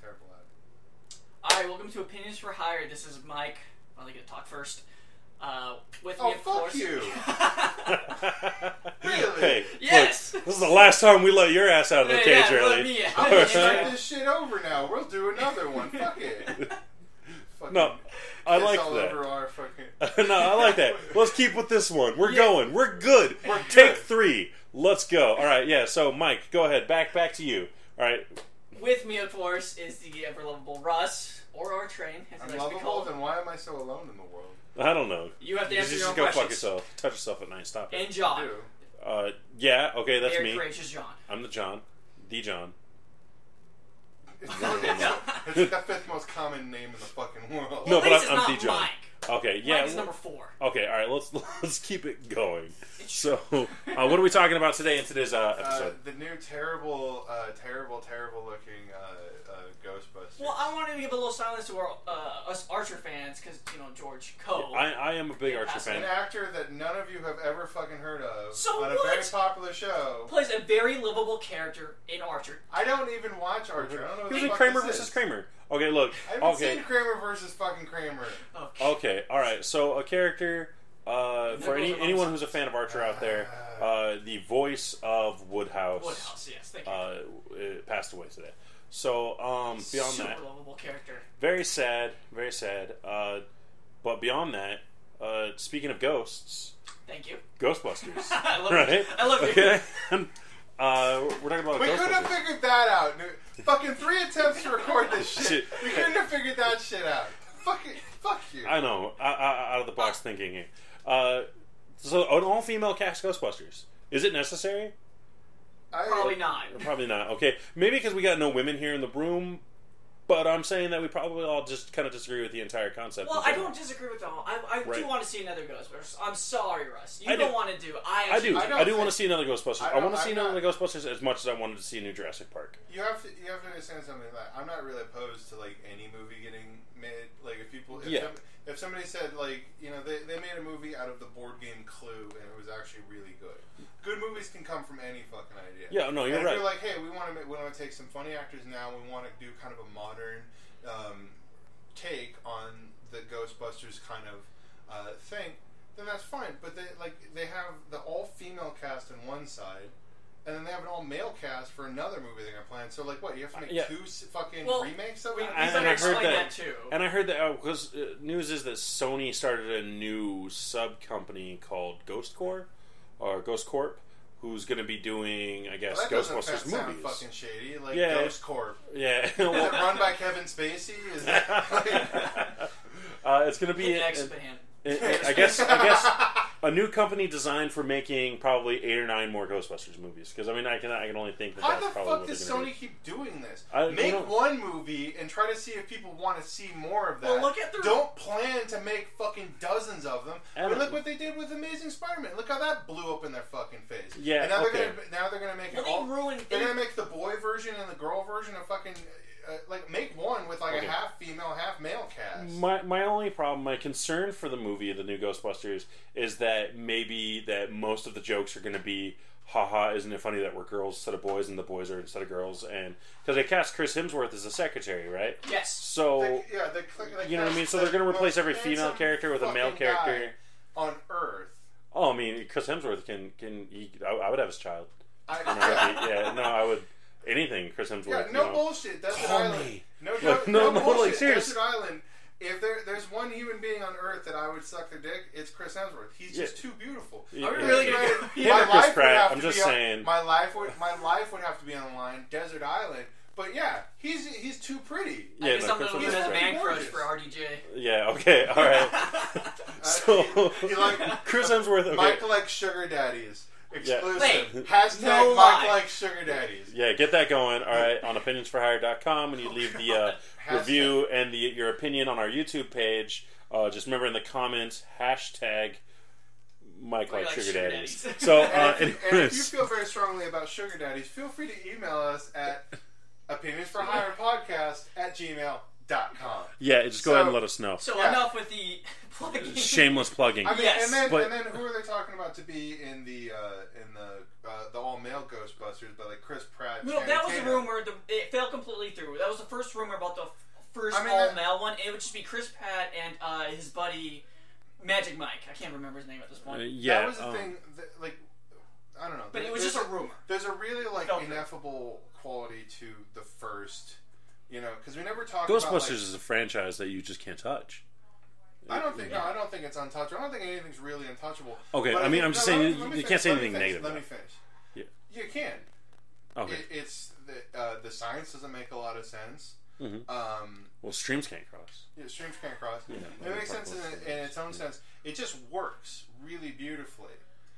terrible at it. Alright, welcome to Opinions for Hire. This is Mike. I'll get to talk first. With me, Oh, of fuck course. you! Really? Hey, Yes! look, this is the last time we let your ass out of the cage, let early. me out. I'm gonna start this shit over now. We'll do another one. Fuck it. Fucking No, I piss like all that. over our fucking... No, I like that. Let's keep with this one. We're Yeah. going. We're good. We're Take good. 3. Let's go. All right, yeah. So, Mike, go ahead. Back to you. All right. With me, of course, is the ever-lovable Russ, or our train, as I'm he likes to be lovable, called. then why am I so alone in the world? I don't know. You have to You answer your just own go questions. fuck yourself. Touch yourself at night. Stop it. And John. Dude. Yeah. Okay, that's Very me. courageous John. I'm the John. The John. It's like the 5th most common name in the fucking world. No, Well, but at least I'm it's the not John. Mike. Okay. Yeah. Mike is number 4. Okay. All right. Let's keep it going. So, what are we talking about today in today's episode? The new terrible looking Ghostbusters. Well, I wanted to give a little silence to our us Archer fans, because, George Coe. I am a big Yeah, Archer pass fan. An actor that none of you have ever fucking heard of So on a what? very popular show. plays a very livable character in Archer. I don't even watch Archer. I don't know what He was the in fuck Kramer this versus is. Kramer. Okay, look. I haven't Okay. seen Kramer versus fucking Kramer. Okay, all right. So a character for Nicholas anyone who's a fan of Archer out there, the voice of Woodhouse, Woodhouse, yes, thank you. passed away today. So beyond Super that, lovable character. very sad, very sad. But beyond that, speaking of ghosts, Thank you. Ghostbusters, I love right? you. I love you. Okay. We're talking about We couldn't have Ghostbusters. figured that out. Fucking 3 attempts to record this shit. Shit. We couldn't have figured that shit out. Fuck you. I know, out of the box thinking here. So an all-female cast Ghostbusters. Is it necessary? Probably not. Probably not. Okay, maybe because we got no women here in the room, but I'm saying that we probably all just kind of disagree with the entire concept. Well, I don't disagree with them. I Right. do want to see another Ghostbusters. I'm sorry, Russ. You I don't do. want to do. I do. I don't I do want think- to see another Ghostbusters. I I don't- want to see I'm another not- Ghostbusters as much as I wanted to see a new Jurassic Park. You have to understand something. Like, I'm not really opposed to like any movie getting made. Like if somebody said like they made a movie out of the board game Clue and it was actually really good. Good movies can come from any fucking idea. Yeah, no, you're and right. If you're like, hey, we want to take some funny actors now. We want to do kind of a modern take on the Ghostbusters kind of thing. Then that's fine. But they have the all female cast on one side. And then they have an all-male cast for another movie they're going to plan. So, like, what? You have to make Yeah. 2 fucking Well, remakes of We it? And better I heard explain that- that too. And I heard that because news is that Sony started a new sub company called Ghost Corps or Ghost Corp, who's going to be doing, I guess, Well, that doesn't Ghostbusters sound movies. fucking shady. Like, Yeah. Ghost Corp. Yeah, Is it run by Kevin Spacey? Is that... it's going to be. Expand. I guess a new company designed for making probably 8 or 9 more Ghostbusters movies. Because I can only think that How that's the probably fuck what does they're going to Sony do. keep doing this? You Make know- one movie and try to see if people want to see more of that. Well, look at the- Don't plan to make fucking dozens of them. Adam. Look what they did with Amazing Spider-Man. Look how that blew up in their fucking face. Yeah, And now okay. they're gonna make Well, it they all. ruined. They're gonna make the boy version and the girl version of fucking make one with like Okay. a half female, half male cast. My only problem, my concern for the movie, the new Ghostbusters, is that maybe that most of the jokes are going to be, haha, isn't it funny that we're girls instead of boys and the boys are instead of girls? And because they cast Chris Hemsworth as the secretary, right? Yes. So They you know what I mean? cast So they're going to the replace every most female handsome character with a male fucking guy character. on Earth. Oh, I mean, Chris Hemsworth I would have his child. I would. Anything, Chris Hemsworth. Yeah, no bullshit. Desert Call Island. me. No, Like, no, no, bullshit. like, serious. Desert Island. If there's one human being on Earth that I would suck their dick, it's Chris Hemsworth. He's just too beautiful. Yeah, Are we yeah, really yeah. gonna? Him or Chris Pratt, I'm just saying. My life would have to be on the line. Desert Island. But yeah, he's too pretty. I Yeah, guess no, I'm Chris gonna Hemsworth lose is a man gorgeous. crush for RDJ. Yeah. Okay. All right. So he like Chris Hemsworth. Okay. Mike likes sugar daddies. Exclusive. Wait, Hashtag no Mike lie. likes sugar daddies. Yeah, get that going. All right, on opinionsforhire.com, when you leave the review and your opinion on our YouTube page, just remember in the comments, hashtag Mike likes sugar daddies. So, And if you anyways, feel very strongly about sugar daddies, feel free to email us at opinionsforhirepodcast@gmail.com. yeah, just go ahead and let us know. So Yeah. enough with the plugging. Shameless plugging. I mean, Yes. and then who are they talking about to be in the all male Ghostbusters? But like Chris Pratt. No, Channing that was a Tatum. rumor. It fell completely through. That was the first rumor about the first I mean, all-male one. It would just be Chris Pratt and his buddy Magic Mike. I can't remember his name at this point. Yeah, that was the thing. Like, I don't know. But it was just a rumor. There's a really like Felt ineffable quality to the first. You know, because we never talked Ghostbusters about. Like, is a franchise that you just can't touch. I don't think. No, I don't think it's untouchable. I don't think anything's really untouchable. Okay, But I mean, think- I'm just no, saying let me you finish, can't say let me anything finish, negative. Let about me finish. Yeah. You can. Okay. It's the science doesn't make a lot of sense. Well, streams can't cross. Yeah, streams can't cross. Yeah, It makes sense in its own sense. It just works really beautifully.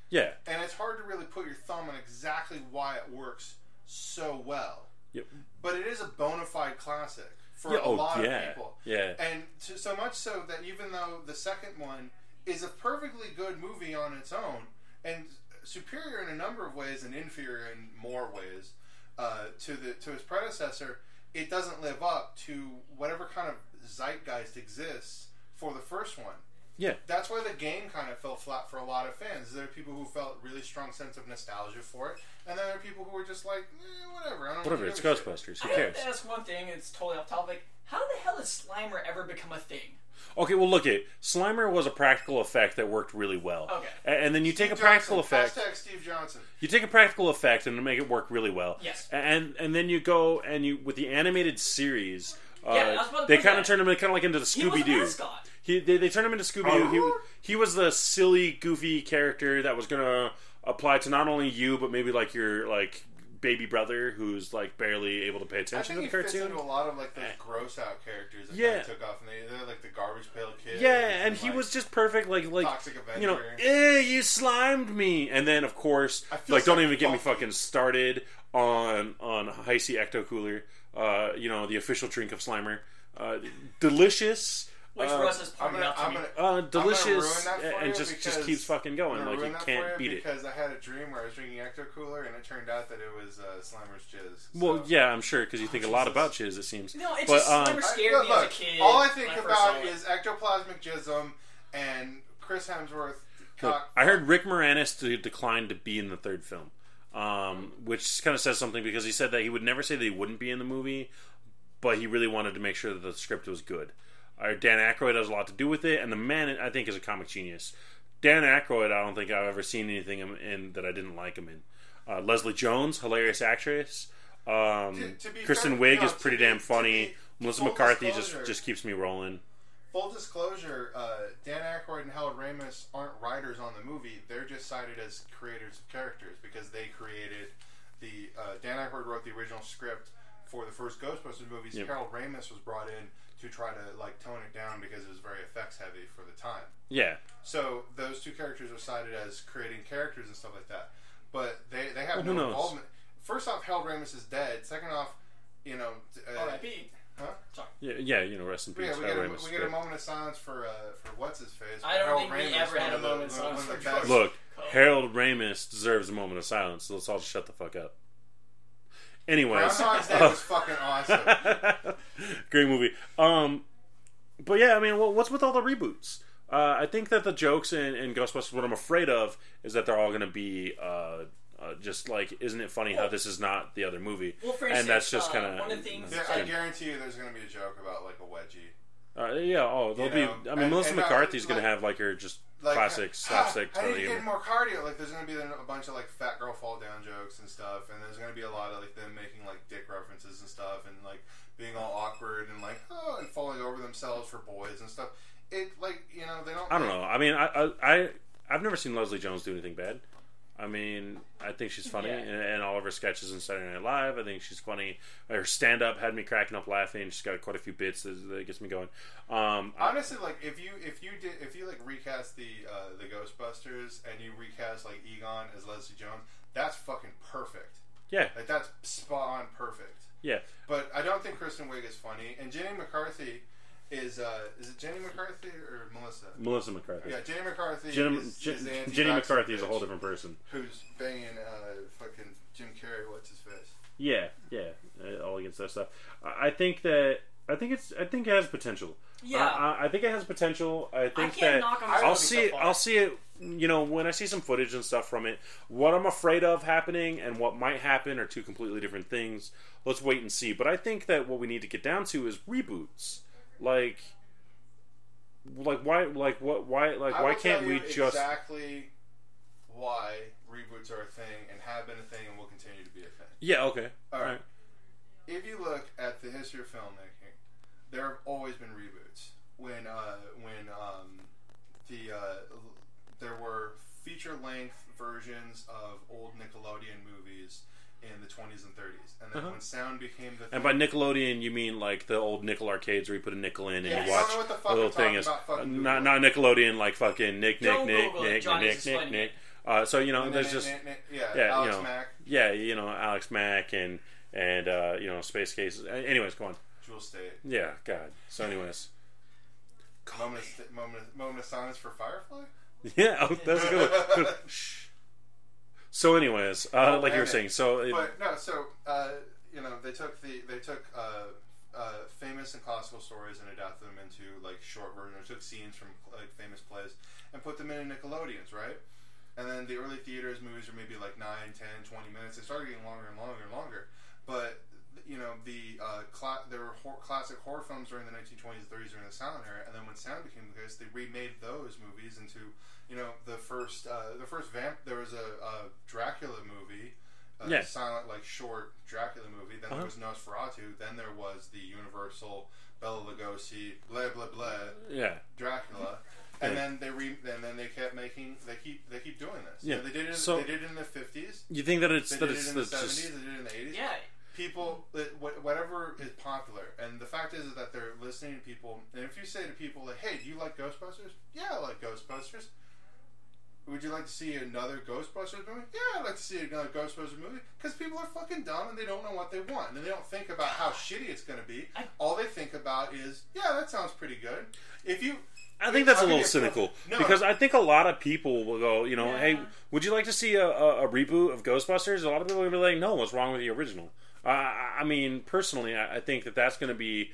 Yeah. And it's hard to really put your thumb on exactly why it works so well. Yep. But it is a bona fide classic for Yeah, a lot of yeah. people. Yeah. And so much so that even though the second one is a perfectly good movie on its own, and superior in a number of ways and inferior in more ways to his predecessor, it doesn't live up to whatever kind of zeitgeist exists for the first one. Yeah. That's why the game kind of fell flat for a lot of fans. There are people who felt really strong sense of nostalgia for it, and then there are people who were just like, whatever. I don't Whatever. really It's give a shit. Ghostbusters. Who I have cares? to ask one thing. It's totally off topic. How the hell did Slimer ever become a thing? Okay, well, look it. Slimer was a practical effect that worked really well. Okay. And then you take Steve a practical Johnson. effect. Hashtag Steve Johnson. You take a practical effect and make it work really well. Yes. And then you go and you with the animated series. Yeah, I was about to they put kind of that. turned him kind of like into the He was Scooby a Doo. mascot. They turned him into Scooby Doo. He was the silly, goofy character that was gonna apply to not only you but maybe like your like baby brother who's like barely able to pay I attention think to he the fits cartoon. into a lot of like those gross out characters that Yeah. kind of took off, and they're like the garbage pail kid. Yeah, and he was just perfect. Like Toxic Avenger. you know, you slimed me, and then of course, I feel like don't so even get me funky. fucking started on Heisey Ecto Cooler. You know, the official drink of Slimer. Delicious. Which Russ has pointed out to me. Delicious, ruin that for and you just because- keeps fucking I'm going. gonna Like ruin you that can't for beat it. because I had a dream where I was drinking Ecto Cooler, and it turned out that it was Slimer's jizz. Well, So- yeah, I'm sure because you think a lot Jesus. about jizz. It seems. No, it's But, just Slimer scared me as a Look, kid. all I think when first saw about it. is ectoplasmic jism and Chris Hemsworth. Look, I heard Rick Moranis declined to be in the third film, which kind of says something because he said that he would never say that he wouldn't be in the movie, but he really wanted to make sure that the script was good. Dan Aykroyd has a lot to do with it, and the man, I think, is a comic genius. Dan Aykroyd, I don't think I've ever seen anything in that I didn't like him in. Leslie Jones, hilarious actress. To be Kristen fair, Wiig no, is to pretty be- damn to funny. be Melissa full McCarthy disclosure- just keeps me rolling. Full disclosure, Dan Aykroyd and Harold Ramis aren't writers on the movie. They're just cited as creators of characters because they created the... Dan Aykroyd wrote the original script for the first Ghostbusters movies. Yep. Harold Ramis was brought in to try to like tone it down because it was very effects heavy for the time. Yeah. So those two characters are cited as creating characters and stuff like that. But they have Well, who no knows? involvement. First off, Harold Ramis is dead. Second off, you know... R.I.P. Huh? Sorry. Yeah, you know, rest in peace. Yeah, we Harold get, Ramis a, is we get a great. moment of silence for what's his face. I don't Harold think we Ramis, ever had one a of moment of silence one for the George. best. Look, Cool. Harold Ramis deserves a moment of silence, so let's all just shut the fuck up. Anyways. Groundhog's Day was fucking awesome. Great movie. But yeah, I mean, what's with all the reboots? I think that the jokes in Ghostbusters, what I'm afraid of, is that they're all going to be just like, isn't it funny how this is not the other movie? Well, for And that's instance, just kind of... one of the things- Yeah, I guarantee you there's going to be a joke about like a wedgie. There'll be... I mean, Melissa McCarthy's going to have like her just classic slapstick I need to Tony get humor. more cardio. Like, there's going to be a bunch of like fat girl fall down jokes and stuff, and there's going to be a lot of like them making like dick references and stuff, and like being all awkward and like and falling over themselves for boys and stuff. It like they don't. I don't know. I mean, I've never seen Leslie Jones do anything bad. I mean, I think she's funny, Yeah. and all of her sketches in Saturday Night Live. I think she's funny. Her stand-up had me cracking up laughing. She's got quite a few bits that gets me going. Honestly, like if you like recast the Ghostbusters and you recast like Egon as Leslie Jones, that's fucking perfect. Yeah, Like that's spot on perfect. yeah. But I don't think Kristen Wiig is funny, and Jenny McCarthy is it Jenny McCarthy or Melissa? Melissa McCarthy. Yeah, Jenny McCarthy. Jenny, is the anti-vaxxer Jenny McCarthy is a bitch whole different person. who's banging fucking Jim Carrey. What's his face? Yeah, all against that stuff. I think that I think it has potential. Yeah. I think it has potential. I think can't that knock on this I'll movie see so it. far. I'll see it. You know, when I see some footage and stuff from it, what I'm afraid of happening and what might happen are two completely different things. Let's wait and see. But I think that what we need to get down to is reboots. Like why? Like what? Why? Like I why will can't tell we you just? exactly why reboots are a thing and have been a thing and will continue to be a thing. Yeah. Okay. All right. If you look at the history of filmmaking, there have always been reboots. When there were feature-length versions of old Nickelodeon movies in the 20s and 30s, and then when sound became the thing, And by Nickelodeon, you mean like the old nickel arcades where you put a nickel in and Yeah, you you watch don't know what the fuck a little I'm thing. talking Is about, fucking not Google Nickelodeon like fucking Nick. Don't Google it. Johnny's explaining Nick. it. So you know, there's just Alex Mack, Alex Mack and Space Cases. Anyways, go on. Jewel State. Yeah, God. So anyways, Moment of silence for Firefly. yeah, that's a good one. So anyways, like you were saying, so But no, so they took famous and classical stories and adapted them into like short versions. Took scenes from like famous plays and put them in Nickelodeons, right? And then the early theaters movies were maybe like 9, 10, 20 minutes. They started getting longer and longer and longer. But there were classic horror films during the 1920s, 30s during the silent era, and then when sound became the case, they remade those movies into the first there was a Dracula movie. Silent, like short Dracula movie. Then there was Nosferatu. Then there was the Universal Bela Lugosi, blah blah blah, Dracula. And then they kept making. They keep doing this. Yeah. They did it. So, they did it in the 50s. You think that it's They that did it's it in the that's 70s. just They did it in the 80s. Yeah. People, whatever is popular, and the fact is that they're listening to people. And if you say to people like, "Hey, do you like Ghostbusters?" Yeah, I like Ghostbusters. Would you like to see another Ghostbusters movie? Yeah, I'd like to see another Ghostbusters movie. Because people are fucking dumb and they don't know what they want. And they don't think about how shitty it's going to be. All they think about is, yeah, that sounds pretty good. I think that's a little cynical because I think a lot of people will go, hey, would you like to see a reboot of Ghostbusters? A lot of people will be like, no, what's wrong with the original? I mean, personally, I think that's going to be.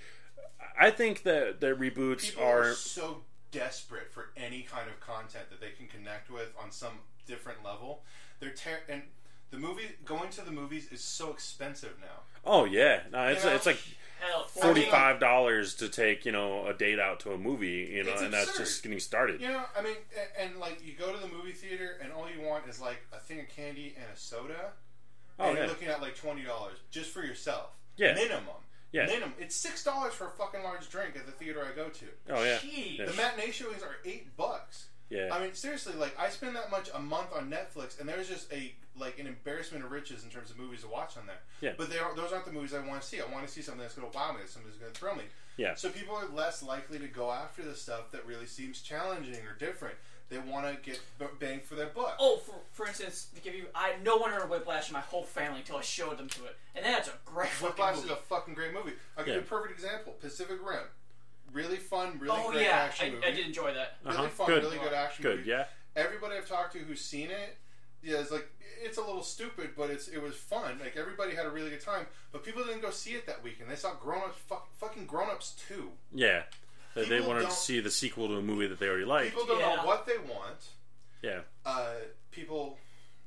I think that reboots people are so desperate for any kind of content that they can connect with on some different level. And the movie going to the movies is so expensive now. Oh yeah, no, it's like $45 to take a date out to a movie, and that's just getting started. I mean, and like you go to the movie theater and all you want is like a thing of candy and a soda, and you're looking at like $20 just for yourself. Yeah, minimum. Yeah, minimum. It's $6 for a fucking large drink at the theater I go to. Oh yeah, the matinee showings are $8. Yeah, I mean seriously, like I spend that much a month on Netflix, and there's just an embarrassment of riches in terms of movies to watch on there. Yeah, but those aren't the movies I want to see. I want to see something that's going to wow me, something that's going to thrill me. Yeah. So people are less likely to go after the stuff that really seems challenging or different. They want to get bang for their buck. Oh, for instance, to give you, no one heard of Whiplash in my whole family until I showed them to it, and that's a great fucking Whiplash movie. is a fucking great movie. I'll give you a perfect example: Pacific Rim. Really fun, really great yeah, action movie. I did enjoy that. Really fun, really good action movie. Good, yeah. Everybody I've talked to who's seen it, it's like it's a little stupid, but it was fun. Like everybody had a really good time, but people didn't go see it that weekend. They saw fucking Grown Ups 2. Yeah, they wanted to see the sequel to a movie that they already liked. People don't know what they want. Yeah. People,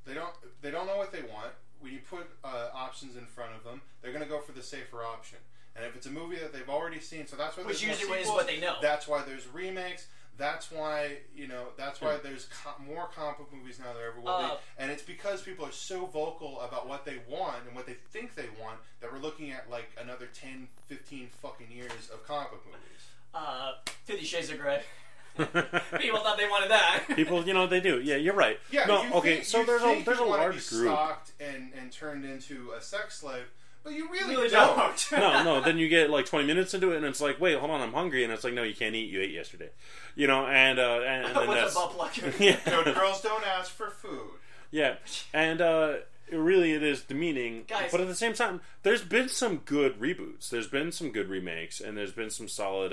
they don't know what they want. When you put options in front of them, they're going to go for the safer option. And if it's a movie that they've already seen, so that's why there's usually more is sequels, what they know. That's why there's remakes. That's why there's more comic book movies now than there ever will be. And it's because people are so vocal about what they want and what they think they want that we're looking at like another 10, 15 fucking years of comic book movies. 50 Shades of Grey. People thought they wanted that. People, they do. Yeah, you're right. Yeah, no, okay. So there's a large group stalked and turned into a sex slave, but you really don't. No. Then you get like 20 minutes into it, and it's like, wait, hold on, I'm hungry, and it's like, no, you can't eat. You ate yesterday. And then What's a butt plug? Girls don't ask for food. Yeah, and really it is demeaning. Guys. But at the same time, there's been some good reboots. There's been some good remakes, and there's been some solid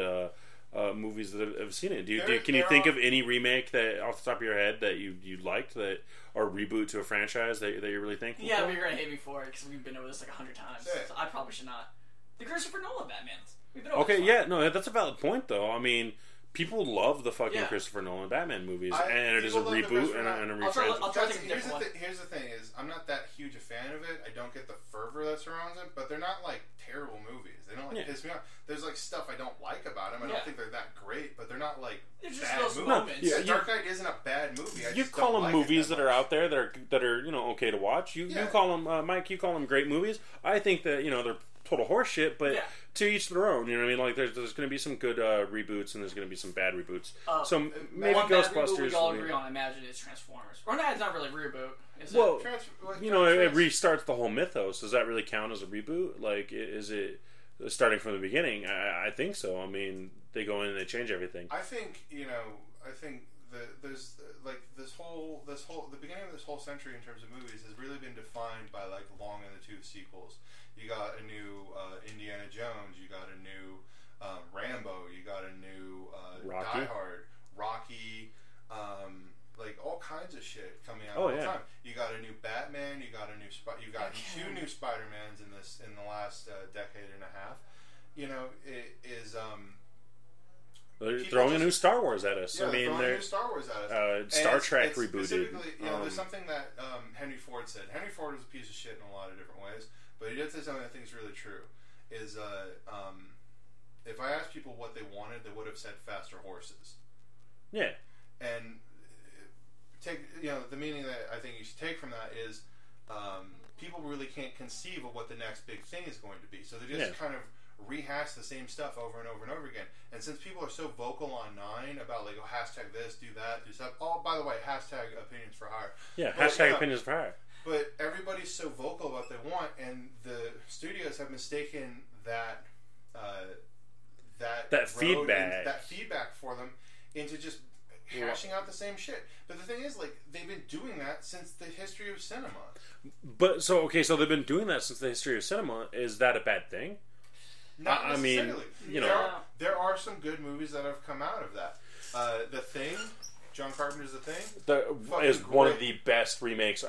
movies that have seen it. Can you think of any remake that off the top of your head that you liked that or reboot to a franchise that you're really thankful for? But you're gonna hate me for it because we've been over this like 100 times. So I probably should not. The Christopher Nolan Batman. We've been over Okay, this yeah, no, that's a valid point, though. I mean, people love the fucking Yeah. Christopher Nolan Batman movies, and it is a people love the reboot Christopher and a Nolan- I'll try to That's- think of a different one. here's the thing is, I'm not that huge a fan of it. I don't get the fervor that surrounds it, but they're not like terrible movies. They don't like Yeah. piss me off. There's like stuff I don't like about them. I Yeah. don't think they're that great, but they're not like They're just bad those movies. moments. No, Yeah, you- Dark Knight isn't a bad movie. I You just call don't them like movies it that are out there that are okay to watch. You Yeah. call them Mike. You call them great movies. I think that they're total horseshit, but Yeah. to each their own. You know what I mean? Like there's going to be some good reboots and there's going to be some bad reboots. So maybe one bad reboot Ghostbusters. we all agree on, I imagine, is Transformers. Or no, it's not really a reboot. Is Well, it? it restarts the whole mythos. Does that really count as a reboot? Like, is it starting from the beginning? I think so. I mean, they go in and they change everything. I think there's like the beginning of this whole century in terms of movies has really been defined by like Long in the Tooth sequels. You got a new Indiana Jones. You got a new Rambo. You got a new Rocky. Die Hard, Rocky. Like all kinds of shit coming out Oh, all the yeah. time. You got a new Batman. You got a new you got two new Spider-Mans in the last decade and a half. It is. They're people throwing a just- new Star Wars at us. Yeah, I mean, throwing they're new Star Wars at us. And Star Trek it's rebooted. Specifically, there's something that Henry Ford said. Henry Ford was a piece of shit in a lot of different ways, but he did say something I think is really true. Is if I asked people what they wanted, they would have said faster horses. Yeah. And the meaning that I think you should take from that is people really can't conceive of what the next big thing is going to be, so they just kind of rehash the same stuff over and over and over again. And since people are so vocal online about like hashtag this, do that, do stuff. Oh, by the way, hashtag opinions for hire. Yeah, But, hashtag opinions for hire. But everybody's so vocal about what they want, and the studios have mistaken that That road feedback. and that feedback for them into just hashing out the same shit. But the thing is, like, they've been doing that since the history of cinema. But so they've been doing that since the history of cinema. Is that a bad thing? Not I mean, necessarily. There are some good movies that have come out of that. The Thing, John Carpenter's The Thing, Is Fucking one of great. the best remakes.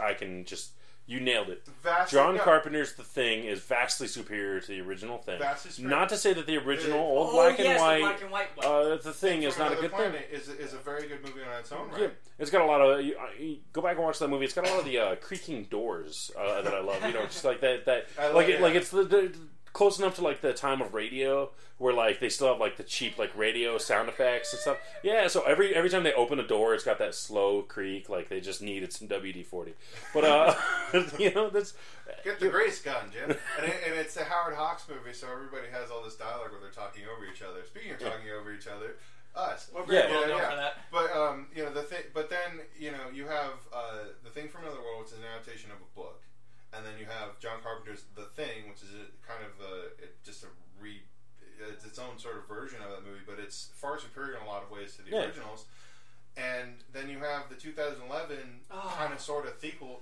You nailed it. vastly, John yeah, Carpenter's The Thing is vastly superior to the original Thing. Vastly superior. Not to say that the original old Oh, black, yes, and the white, black and white one. The Thing is From not a Another good thing. Planet is a very good movie on its own right. Yeah, it's got a lot of. You go back and watch that movie. It's got a lot of the creaking doors that I love. Just like that. I Like love it. like it's the close enough to like the time of radio where like they still have like the cheap like radio sound effects and stuff. Yeah, so every time they open a door, it's got that slow creak. Like they just needed some WD-40. But that's. Get the grace gun, Jim. And it's a Howard Hawks movie, so everybody has all this dialogue where they're talking over each other. Speaking of talking over each other, us. We're Yeah. very well known for that. But the thing. But then you have The Thing from Another World, which is an adaptation of a book, and then you have John Carpenter's The Thing, which is it's its own sort of version of that movie, but it's far superior in a lot of ways to the originals. And then you have the 2011 kind of sort of sequel.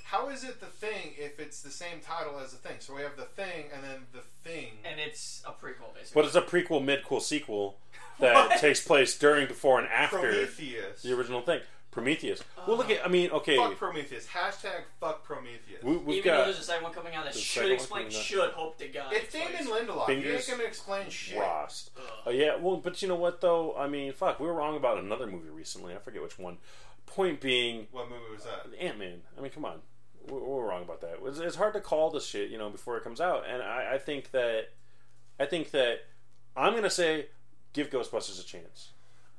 How is it The Thing if it's the same title as The Thing? So we have The Thing and then The Thing. And it's a prequel, basically. But it's a prequel, mid-cool sequel that takes place during, before, and after Prometheus. the original thing. Prometheus. Well, look at. I mean, okay. Fuck Prometheus. Hashtag fuck Prometheus. We've Even got though there's a second one coming out that There's a should second one explain, coming out. should, hope to God. It's Damon Lindelof. Fingers He ain't gonna explain shit. Rost. Yeah, well, but you know what though? I mean, fuck, we were wrong about another movie recently. I forget which one. Point being, What movie was that? Ant-Man. I mean, come on, we're wrong about that. It's hard to call this shit, before it comes out. And I think that I'm gonna say, give Ghostbusters a chance.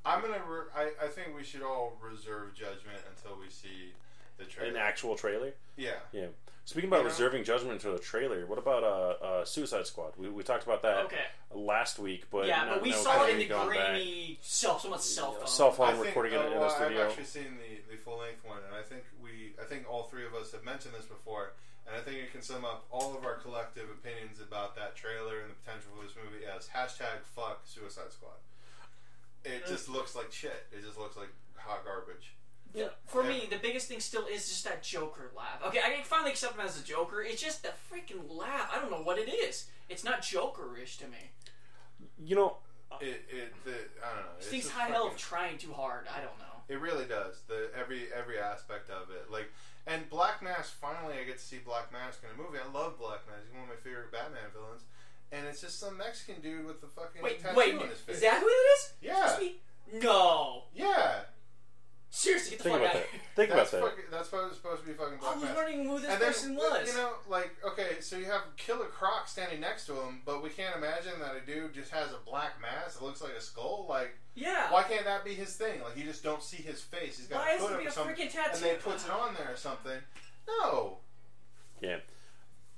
I'm gonna. I think we should all reserve judgment until we see the trailer. An actual trailer. Yeah. Yeah. Speaking about reserving judgment until the trailer, what about Suicide Squad? We talked about that last week, but but we saw it in the grainy someone's cell phone. Cell phone I think, recording it in a studio. I've actually seen the full length one, and I think all three of us have mentioned this before, and I think you can sum up all of our collective opinions about that trailer and the potential for this movie as hashtag fuck Suicide Squad. It just looks like shit. It just looks like hot garbage. Yeah, for me, the biggest thing still is just that Joker laugh. Okay, I can finally accept him as a Joker. It's just the freaking laugh. I don't know what it is. It's not Joker-ish to me. I don't know. This thing's high hell of trying too hard. I don't know. It really does. Every aspect of it, and Black Mask. Finally, I get to see Black Mask in a movie. I love Black Mask. He's one of my favorite Batman villains. and it's just some Mexican dude with a fucking Wait, tattoo on his face. is that who it is? Yeah. Supposed to be? No. Yeah. Seriously, get the Think fuck about out that. of here. Think about that. That's supposed to be fucking I Black was Mask. wondering who this And person was. You know, like, okay, so you have Killer Croc standing next to him, but we can't imagine that a dude just has a black mask that looks like a skull. Like, yeah. why can't that be his thing? Like, you just don't see his face. He's got Why a is hood it up be or a something, freaking tattoo? and they puts it on there or something. No. Yeah.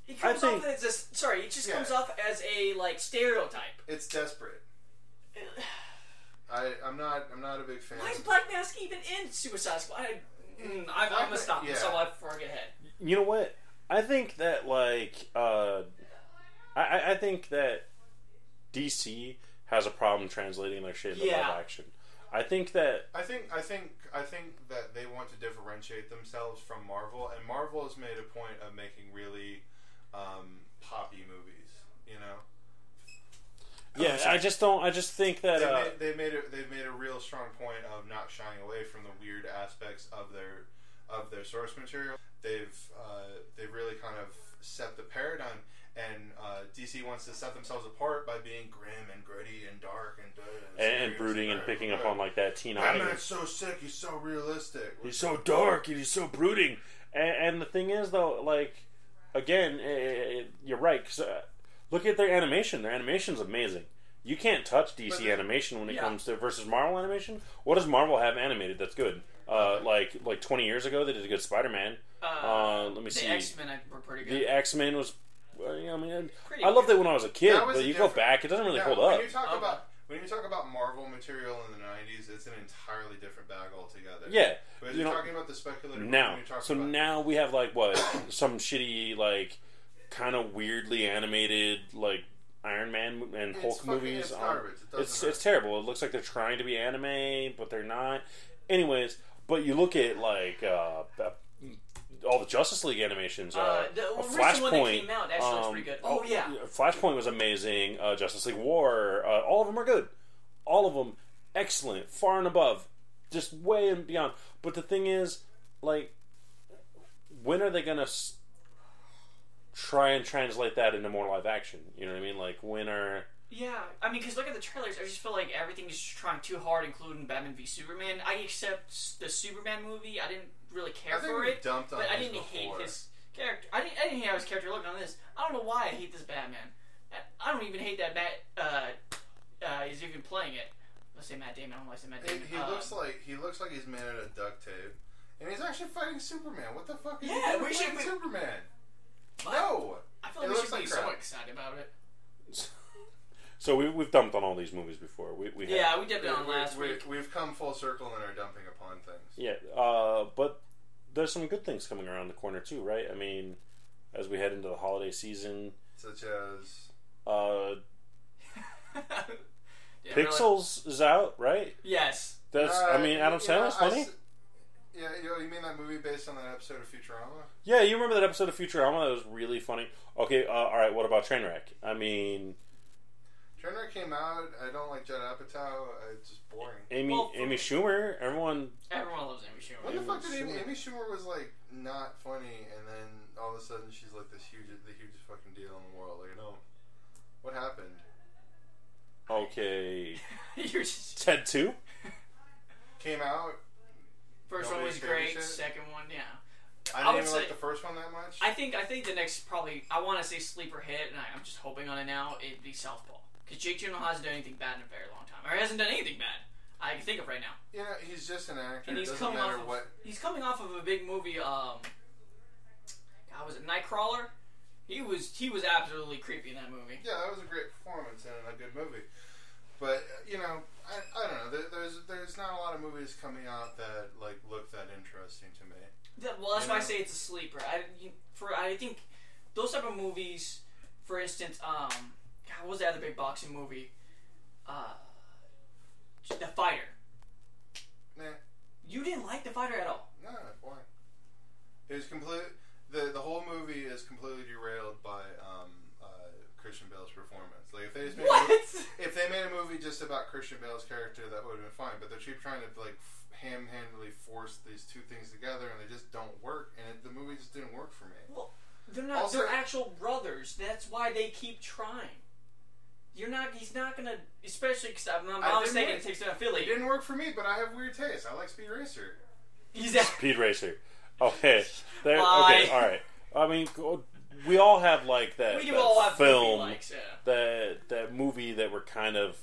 He comes think- off as a, sorry, it just Yeah. comes off as a like stereotype. It's desperate. I'm not a big fan. Why is Black Mask even in Suicide Squad? I'm gonna stop this Yeah. all before I get ahead. You know what? I think that like I think that DC has a problem translating their shit into Yeah. live action. I think that I think that they want to differentiate themselves from Marvel, and Marvel has made a point of making really poppy movies. You know. yeah, I just think that They've made a real strong point of not shying away from the weird aspects of their source material. They've really kind of set the paradigm, and DC wants to set themselves apart by being grim and gritty and dark and and brooding and picking up on like that teen Batman's idol. so sick, he's so realistic. He's so dark and he's so brooding. And the thing is, though, like again, you're right. 'Cause, look at their animation. Their animation's amazing. You can't touch DC animation when it comes to versus Marvel animation. What does Marvel have animated that's good? Like 20 years ago, they did a good Spider-Man. Let me see. The X-Men were pretty good. The X-Men was. I mean, Pretty I loved good. it when I was a kid, That was but a you go different- back, it doesn't really hold When up. you talk about Marvel material in the '90s, it's an entirely different bag altogether. Yeah, But you you're know, talking about the speculative. now. when you're talking So about, now we have like what some shitty like kind of weirdly animated like Iron Man and It's Hulk fucking- movies. it's garbage. It doesn't It's hurt. terrible. It looks like they're trying to be anime, but they're not. Anyways, but you look at like all the Justice League animations. The recent one that came out actually looks pretty good. Oh yeah. Flashpoint was amazing. Justice League War. All of them are good. All of them excellent, far and above, just way and beyond. But the thing is, like, when are they gonna try and translate that into more live action? You know what I mean? Like, when are Yeah, I mean, because look at the trailers. I just feel like everything is trying too hard, including Batman v Superman. I accept the Superman movie. I didn't really care I think for we it, dumped on but I this didn't hate before. his character. I didn't hate how his character looked on this. I don't know why I hate this Batman. I don't even hate that is even playing it. Let's say Matt Damon. I don't want to say Matt Damon. He looks like he's made out of duct tape, and he's actually fighting Superman. What the fuck is Yeah, he we should fighting be- Superman? But No. I feel It like we looks should like be crap. somewhat excited about it. so we've dumped on all these movies before. We have. We dipped it on last week. We've come full circle and are dumping upon things. Yeah, but there's some good things coming around the corner too, right? I mean, as we head into the holiday season, Such as Yeah, Pixels is out, right? really- yes. That's I mean, Adam you know, Sandler's funny. Yeah, you mean that movie based on that episode of Futurama? Yeah, you remember that episode of Futurama that was really funny? Okay, all right. What about Trainwreck? I mean, Trainwreck came out. I don't like Judd Apatow. It's just boring. Amy Schumer. Everyone. Everyone loves Amy Schumer. When the fuck did Schumer. Amy Schumer was like not funny, and then all of a sudden she's like the hugest fucking deal in the world? Like, no, what happened? Okay, You're just Ted 2. Came out. first one Nobody's was favorite great. shit? Second one, yeah. I I didn't would even say- like the first one that much. I think the next probably I want to say sleeper hit, and I'm just hoping on it now. It'd be Southpaw because Jake Gyllenhaal hasn't done anything bad in a very long time, or he hasn't done anything bad I can think of right now. You know, he's just an actor. And It he's doesn't coming matter off of what. he's coming off of a big movie. God, was it Nightcrawler? He was absolutely creepy in that movie. Yeah, that was a great performance and a good movie. But you know, I don't know. There's not a lot of movies coming out that like look that interesting to me. Well, that's You why I know? say it's a sleeper. I think those type of movies, for instance, God, what was the other big boxing movie? The Fighter. Nah, You didn't like The Fighter at all. no, why? It was complete. The whole movie is completely derailed by Christian Bale's performance. Like if they just made What? if they made a movie just about Christian Bale's character, that would have been fine. But they keep trying to like ham-handedly force these two things together, and they just don't work. And the movie just didn't work for me. Well, they're not. Also- They're actual brothers. That's why they keep trying. He's not gonna, especially because I'm I not didn't mistaken. work. It takes down It Philly. didn't work for me, but I have weird taste. I like Speed Racer. He's at, Speed Racer. Okay. There. Why? Okay. All right. I mean, we all have like that. we do that all have film. likes, yeah. That movie that we're kind of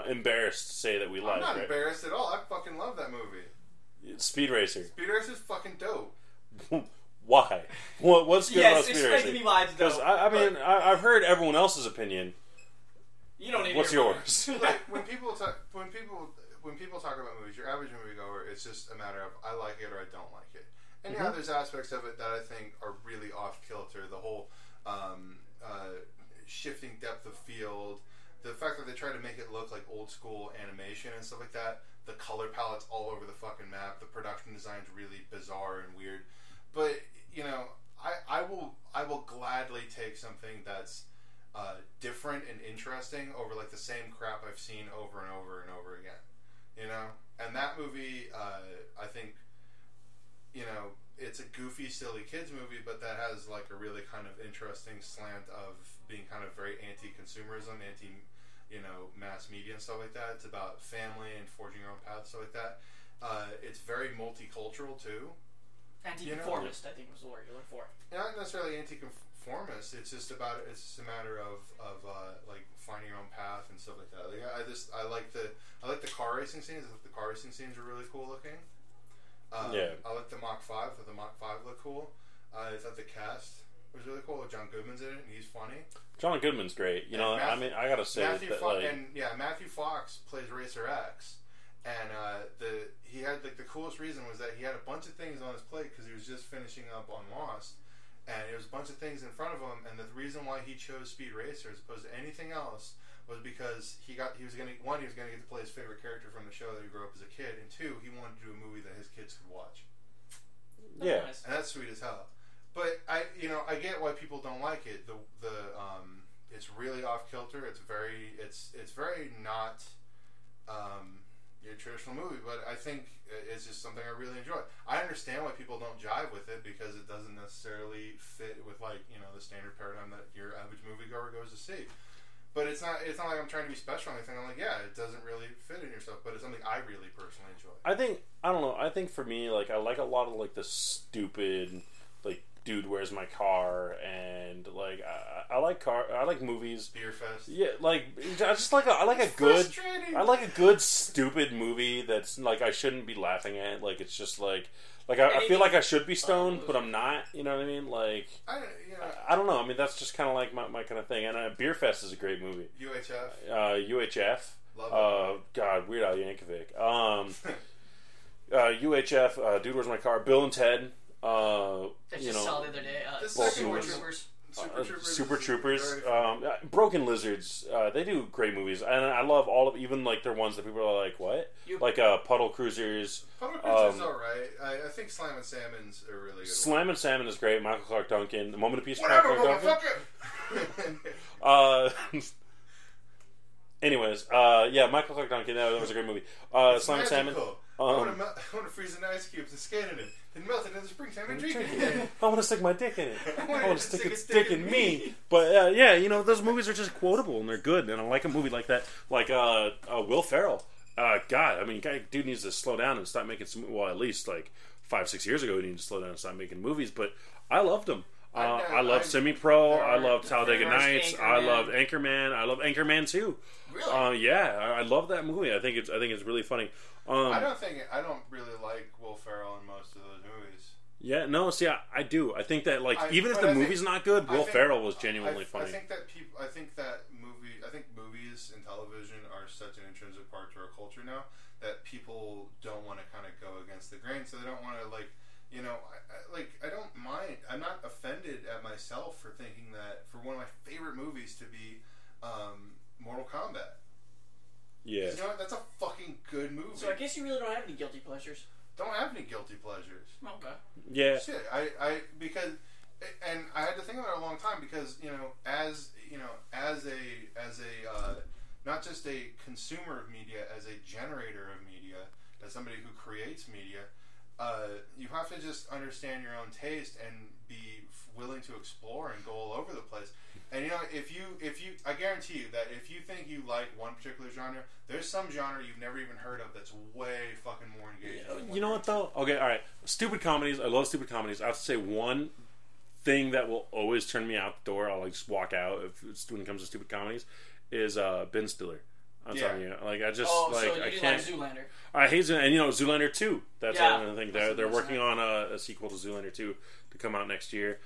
embarrassed to say that we like. I'm not right? embarrassed at all. I fucking love that movie. Speed Racer. Speed Racer's fucking dope. Why? What's good about Yes, Speed explain to Racer? me why it's Because dope. I mean, I've heard everyone else's opinion. You don't need What's to hear mine. yours? Like when people talk about movies, your average moviegoer, it's just a matter of I like it or I don't like it. And yeah, there's aspects of it that I think are really off kilter. The whole shifting depth of field, the fact that they try to make it look like old school animation and stuff like that. The color palette's all over the fucking map. The production design's really bizarre and weird. But you know, I will gladly take something that's different and interesting over like the same crap I've seen over and over and over again. You know, and that movie, I think, you know, it's a goofy, silly kids movie, but that has like a really kind of interesting slant of being kind of very anti-consumerism, you know, mass media and stuff like that. It's about family and forging your own path, stuff like that. It's very multicultural too. Anti-conformist, I think was the word you look for. Not necessarily anti-conformist. It's just a matter of like finding your own path and stuff like that. Like I like the car racing scenes. I think the car racing scenes are really cool looking. I like the Mach 5. I thought the Mach 5 looked cool. I thought the cast was really cool. John Goodman's in it, and he's funny. John Goodman's great. You know, I mean, I gotta say Matthew Fox plays Racer X, and he had like the coolest reason was that he had a bunch of things on his plate because he was just finishing up on Lost, and there was a bunch of things in front of him, and the reason why he chose Speed Racer as opposed to anything else was because he was gonna get to play his favorite character from the show that he grew up as a kid, and two, he wanted to do a movie that his kids could watch. Yeah, Nice. And that's sweet as hell. But I get why people don't like it. It's really off kilter. It's very not your traditional movie. But I think it's just something I really enjoy. I understand why people don't jive with it because it doesn't necessarily fit with like the standard paradigm that your average moviegoer goes to see. But it's not like I'm trying to be special or anything. I'm like, yeah, it doesn't really fit in your stuff, but it's something I really personally enjoy. I don't know. I think for me, like, I like a lot of like the stupid, like, dude, where's my car? And like, I like movies. Beer Fest. Yeah, like I like a good stupid movie that's like I shouldn't be laughing at. Like it's just like I feel like I should be stoned, but I'm not. You know what I mean? Like I don't know. I mean that's just kind of like my kind of thing. And Beer Fest is a great movie. UHF. UHF. Love it. God, Weird Al Yankovic. UHF. Dude, where's my car? Bill and Ted. I just saw the other day. Super Troopers. Super Troopers. Broken Lizards. They do great movies, and I love all of even like their ones that people are like, what? Like Puddle Cruisers. Puddle Cruisers is alright. I think Slam and Salmon's a really good Slam and Salmon is great. Michael Clark Duncan. The Moment of Peace. Whatever, Michael Clark Duncan. Anyways, Michael Clark Duncan. That was a great movie. Slam and Salmon. I want to freeze an ice cube and scan it in, then melt it in the springtime and drink it. I want to stick my dick in it. I want to stick its dick in me. But those movies are just quotable and they're good. And I like a movie like that, like Will Ferrell. God, I mean, dude needs to slow down and stop making some. Well, at least like 5-6 years ago, he needed to slow down and stop making movies. But I loved him. I loved Semi-Pro. I loved Talladega Nights. I loved Anchorman. I love Anchorman too. Really? I love that movie. I think it's really funny. I don't really like Will Ferrell in most of those movies. Yeah, no, see, I do. I think that even if the movie's not good, Will Ferrell was genuinely funny. I think movies and television are such an intrinsic part to our culture now that people don't want to kind of go against the grain, so they don't want to I don't mind. I'm not offended at myself for thinking that for one of my favorite movies to be Mortal Kombat. Yeah. You know what? That's a fucking good movie. So I guess you really don't have any guilty pleasures. Don't have any guilty pleasures. Okay. Yeah. Shit. Because I had to think about it a long time because as a not just a consumer of media, as a generator of media, as somebody who creates media, you have to just understand your own taste and be willing to explore and go all over the place. And you know, if you, I guarantee you that if you think you like one particular genre, there's some genre you've never even heard of that's way fucking more engaging. You know what though? Okay, all right. Stupid comedies. I love stupid comedies. I have to say one thing that will always turn me out the door. I'll like just walk out when it comes to stupid comedies. Is Ben Stiller. I'm telling you, like I just so I you can't. like Zoolander. I hate Zoolander, and you know Zoolander 2. That's another thing. They're that's working on a sequel to Zoolander 2 to come out next year.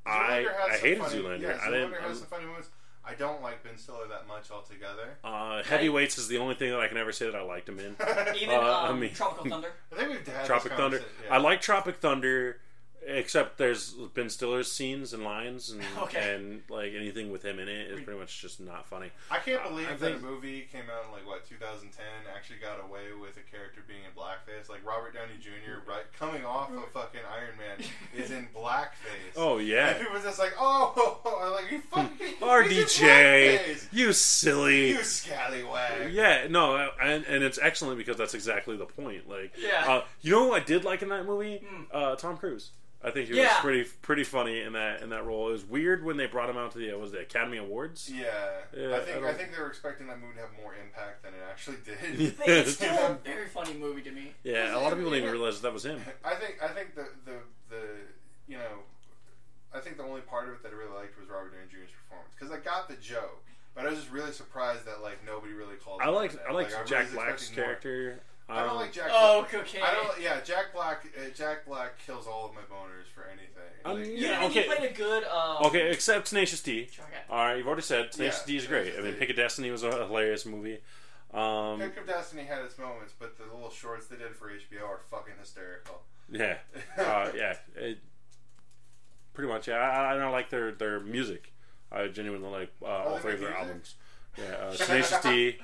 I Zoolander hated funny, Zoolander. Yeah, I didn't. Zoolander has some funny moments. I don't like Ben Stiller that much altogether. Heavyweights is the only thing that I can ever say that I liked him in. Even Tropical Thunder. I think we've had Tropic this Thunder. conversation, yeah. I like Tropic Thunder, except there's Ben Stiller's scenes and lines and like anything with him in it is pretty much just not funny. I can't believe that a movie came out in like 2010 actually got away with a character being in blackface. Like Robert Downey Jr. right coming off of fucking Iron Man is in blackface. Oh yeah. And people was just like, oh, like you fucking RDJ, you silly, you scallywag. Yeah, no, and it's excellent because that's exactly the point. Like, yeah. You know who I did like in that movie? Tom Cruise. I think he was pretty funny in that role. It was weird when they brought him out to the Academy Awards. Yeah, I think they were expecting that movie to have more impact than it actually did. It's still a very funny movie to me. Yeah, a lot of people didn't even realize that was him. I think the you know, I think the only part of it that I really liked was Robert Downey Jr.'s performance because I got the joke, but I was just really surprised that like nobody really called. I liked Jack Black's character. I don't like Jack. Okay. I don't. Yeah, Jack Black. Jack Black kills all of my boners for anything. He played a good. Okay, except Tenacious D. All right, you've already said Tenacious D is great. I mean, Pick of Destiny was a hilarious movie. Pick of Destiny had its moments, but the little shorts they did for HBO are fucking hysterical. Yeah, pretty much. Yeah, I don't like their music. I genuinely like all three of their albums. Yeah, Tenacious D.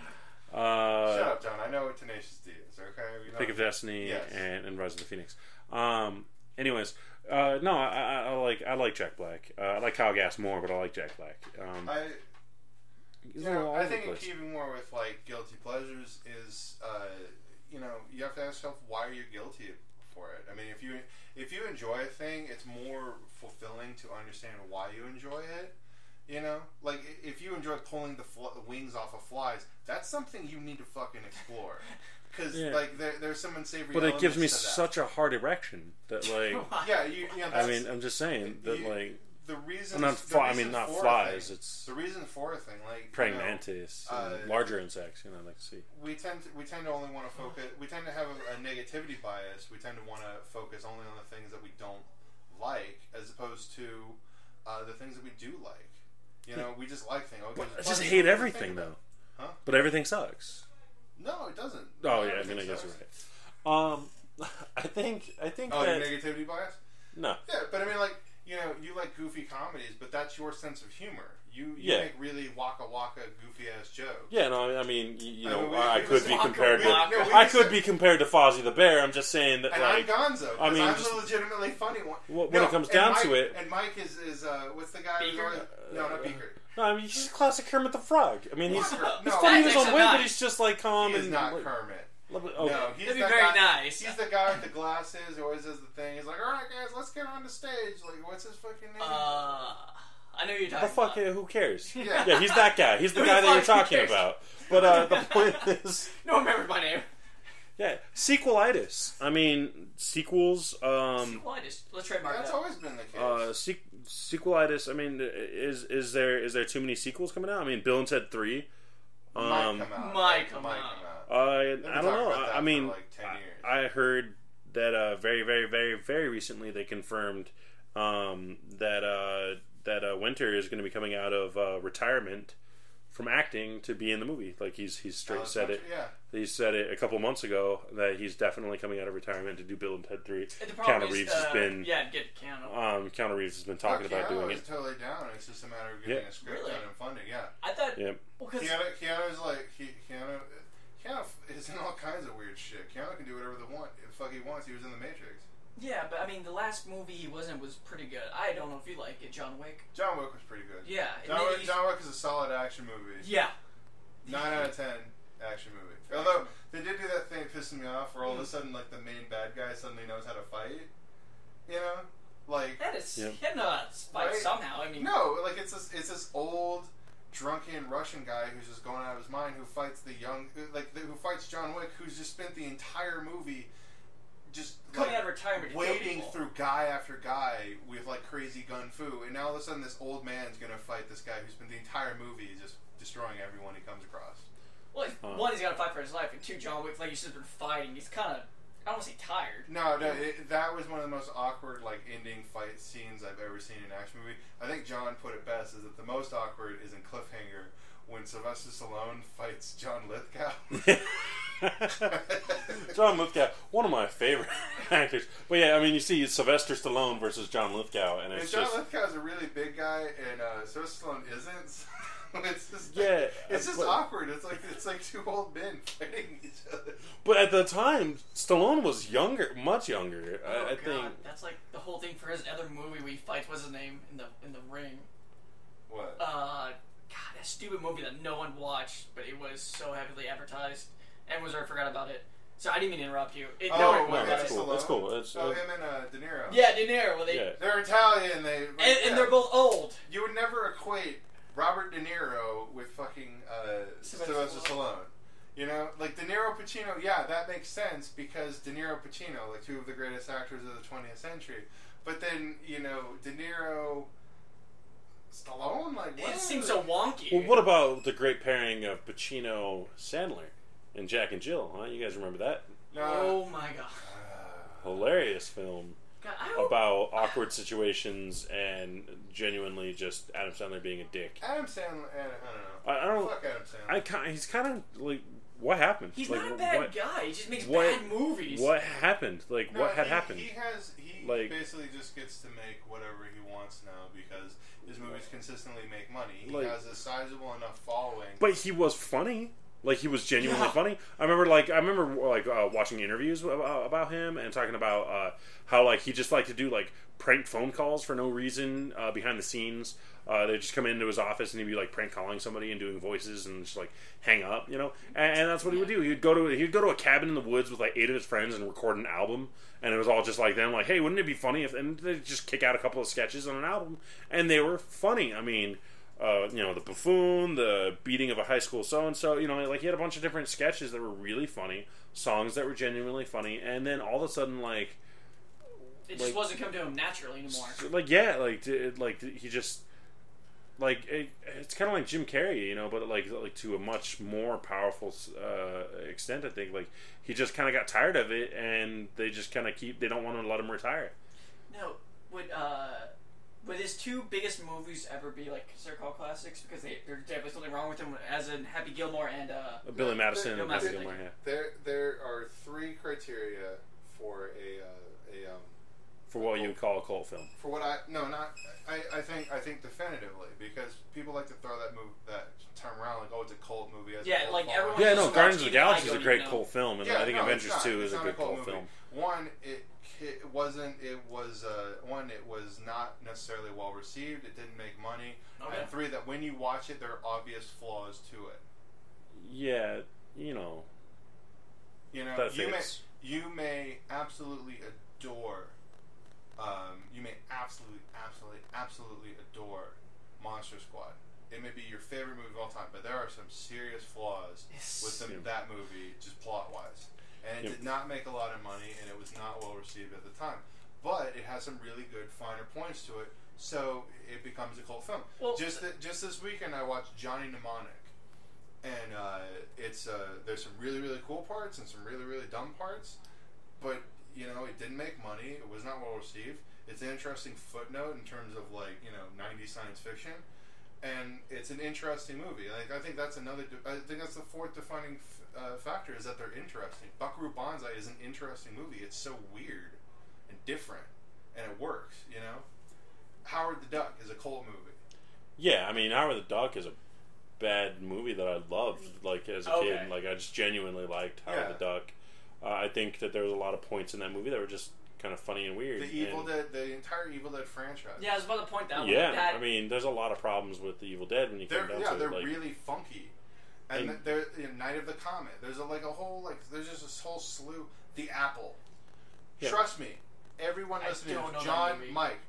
Shut up, John. I know what Tenacious D is. Okay, Pick of Destiny and Rise of the Phoenix. Anyways, no, I like Jack Black. I like Kyle Gass more, but I like Jack Black. I think in keeping more with like guilty pleasures is, you know, you have to ask yourself why are you guilty for it. I mean, if you enjoy a thing, it's more fulfilling to understand why you enjoy it. You know, like if you enjoy pulling the wings off of flies, that's something you need to fucking explore. Because like there's some unsavory. But it gives me such a hard erection that like. You know, I mean, I'm just saying that like. The reason. Not flies. It's the reason for a thing like praying mantis, larger insects. You know, like see. We tend to only want to focus. We tend to have a negativity bias. We tend to want to focus only on the things that we don't like, as opposed to the things that we do like. You know, we just like things. I just hate everything though. Huh? But everything sucks. No, it doesn't. Oh yeah, I mean I guess you're right. I think. Oh, that your negativity bias? No. Yeah, but I mean, like, you know, you like goofy comedies, but that's your sense of humor. You make really waka goofy ass jokes. Yeah, no, I mean, you know, I could be compared to Fozzie the Bear. I'm just saying that, and like, I'm Gonzo. I mean, I'm the legitimately funny one. When it comes down to it, and Mike is what's the guy? Beaker? No, not Beaker. No, I mean he's a classic Kermit the Frog. I mean he's No, funny in his own way, but he's just like calm. He is and not like, Kermit. Okay. No, he's That'd be that very guy, nice. He's the guy with the glasses who always does the thing. He's like, all right, guys, let's get on the stage. Like, what's his fucking name? I know you're talking the fuck? about. Who cares? Yeah, he's that guy. He's the guy that you're talking about. But the point is, no one remembers my name. Yeah, sequelitis. I mean, sequels. Sequelitis. Let's trademark That's that. always been the case. Sequelitis. I mean, is there too many sequels coming out? I mean, Bill and Ted 3. Might come out. I don't know. I mean, for like 10 years. I heard that very, very, very, very recently they confirmed that Winter is going to be coming out of retirement from acting to be in the movie. Like he's straight said it. Yeah. He said it a couple months ago that he's definitely coming out of retirement to do Bill and Ted 3. Keanu Reeves has been get Keanu. Keanu Reeves has been talking about doing it. Totally down. It's just a matter of getting a script done and funding. Yeah. I thought. Yeah. Well, Keanu's like Keanu is in all kinds of weird shit. Keanu can do whatever the fuck he wants. He was in the Matrix. Yeah, but I mean, the last movie he was in was pretty good. I don't know if you like it, John Wick. John Wick was pretty good. Yeah. John Wick is a solid action movie. Yeah. 9 out of 10 action movie. Although they did do that thing pissing me off, where all of a sudden, like the main bad guy suddenly knows how to fight. You know, Like, That is Yep. he had to fight Right? somehow. I mean, no, like it's this old drunken Russian guy who's just going out of his mind who fights who fights John Wick, who's just spent the entire movie just coming out of retirement, to kill wading people. through guy after guy with like crazy gun fu, and now all of a sudden this old man's gonna fight this guy who spent the entire movie just destroying everyone he comes across. Well, one, he's got to fight for his life, and two, John Wick, like you said, been fighting. He's kind of, I don't want to say tired. No, that was one of the most awkward like ending fight scenes I've ever seen in an action movie. I think John put it best: is that the most awkward is in Cliffhanger when Sylvester Stallone fights John Lithgow. John Lithgow, one of my favorite actors. But yeah, I mean, you see Sylvester Stallone versus John Lithgow, and it's John just Lithgow's a really big guy, and Sylvester Stallone isn't. It's just yeah, it's just but, awkward. It's like two old men fighting each other. But at the time, Stallone was younger, much younger. I God, think. that's like the whole thing for his other movie where he fights. What's his name in the ring? What? God, that stupid movie that no one watched, but it was so heavily advertised. And was I forgot about it. So I didn't mean to interrupt you. Oh, no one No, about that's it. cool. That's cool. It's, him and De Niro. Yeah, De Niro. Well, yeah. They're Italian. and they're both old. You would never equate Robert De Niro with fucking Sylvester Stallone. You know, like De Niro, Pacino. Yeah, that makes sense because De Niro, Pacino, like two of the greatest actors of the 20th century. But then De Niro, Stallone, like what? It seems so wonky. Well, what about the great pairing of Pacino, Sandler, and Jack and Jill? Huh? You guys remember that? No. Oh my god. Hilarious film God, I hope, about awkward situations and genuinely just Adam Sandler being a dick. Adam Sandler. I don't know. I don't. Fuck Adam Sandler. He's kind of like, what happened? he's like, not a bad what, guy. He just makes what- bad movies. What happened? Like, No, what had he- happened? He Like- basically just gets to make whatever he wants now because his movies consistently make money. He Like- has a sizable enough following. But he was funny. Like, he was genuinely Yeah. funny. I remember watching interviews about him and talking about how like he just liked to do like prank phone calls for no reason behind the scenes. They'd just come into his office and he'd be like prank calling somebody and doing voices and just like hang up, you know. And that's what he would do. He'd go to a cabin in the woods with like 8 of his friends and record an album. And it was all just like them, like, hey, wouldn't it be funny if? And they'd just kick out a couple of sketches on an album, and they were funny. I mean, the buffoon, the beating of a high school so and so. Like he had a bunch of different sketches that were really funny, songs that were genuinely funny, and then all of a sudden, like, it just wasn't coming to him naturally anymore. he just. Like it's kind of like Jim Carrey, but like to a much more powerful extent. I think like he just kind of got tired of it, and they just kind of they don't want to let him retire. No, would his two biggest movies ever be like considered cult classics because there's definitely something wrong with them, as in Happy Gilmore and Billy Madison Bill and Madison, Happy Gilmore. Yeah. There are 3 criteria for For what you would call a cult film. for what I think definitively because people like to throw that term around like it's a cult movie. Has a Yeah, cult like, following. everyone Yeah, just no, watch Guardians of the TV, Galaxy I is a don't great even know. cult film, and Yeah, I think no, Avengers it's 2 is a not good cult movie. film. One, it was not necessarily well received. It didn't make money. Okay. And 3, that when you watch it, there are obvious flaws to it. Yeah, that you fits. may absolutely adore. You may absolutely adore Monster Squad. It may be your favorite movie of all time, but there are some serious flaws with that movie, just plot wise. And it did not make a lot of money, and it was not well received at the time. But it has some really good finer points to it, so it becomes a cult film. Well, just this weekend, I watched Johnny Mnemonic, and there's some really really cool parts and some really really dumb parts, but it didn't make money. It was not well received. It's an interesting footnote in terms of 90s science fiction, and it's an interesting movie. I think that's the 4th defining factor is that they're interesting. Buckaroo Banzai is an interesting movie. It's so weird and different, and it works. Howard the Duck is a cult movie. Yeah, I mean, Howard the Duck is a bad movie that I loved, as a kid. Like, I just genuinely liked Howard the Duck. I think that there was a lot of points in that movie that were just kind of funny and weird. The entire Evil Dead franchise. Yeah, I was about to point that. Yeah, I mean, there's a lot of problems with the Evil Dead when you come down to it. They're really funky. And they're Night of the Comet. There's there's just this whole slew. The Apple. Yeah. Trust me, everyone I listening, don't know that John, movie. Mike,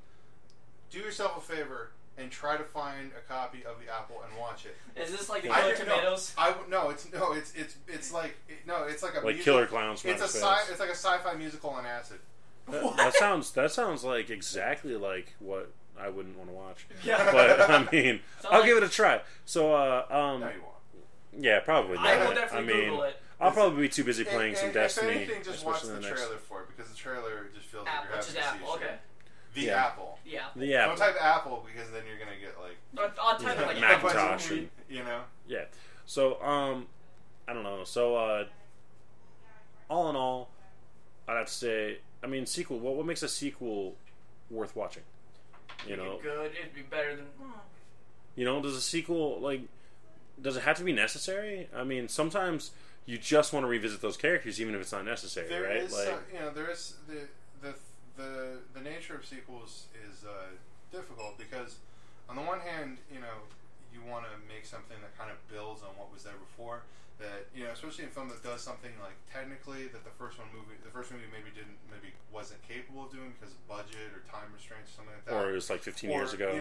do yourself a favor and try to find a copy of The Apple and watch it. Is this like the I Killer don't- Tomatoes? It's like a Like musical, Killer Clowns from It's Outer it's like a sci-fi musical on acid. That sounds like exactly like what I wouldn't want to watch. Yeah. But I mean, Sounds I'll like- give it a try. So, No, you won't. yeah, probably. I will not. definitely I mean, Google it. I'll probably be too busy playing some If Destiny. anything, just watch especially the in the next. trailer for it because the trailer just feels like Apple, you're which is having to see Apple. shit. Okay. The Yeah. Apple. Yeah. Yeah, Don't type Apple because then you're gonna get like I'll type it like Macintosh Apple. and- you know. yeah. So, I don't know. So, all in all, I'd have to say, I mean, sequel. What makes a sequel worth watching? You Make know, it good. It'd be better than. does a sequel does it have to be necessary? I mean, sometimes you just want to revisit those characters, even if it's not necessary, There right? is, there is the nature of sequels is difficult because on the one hand, you want to make something that kind of builds on what was there before. That especially in film that does something like technically that the first movie maybe wasn't capable of doing because of budget or time restraints or something like that. Or it was like 15 years ago.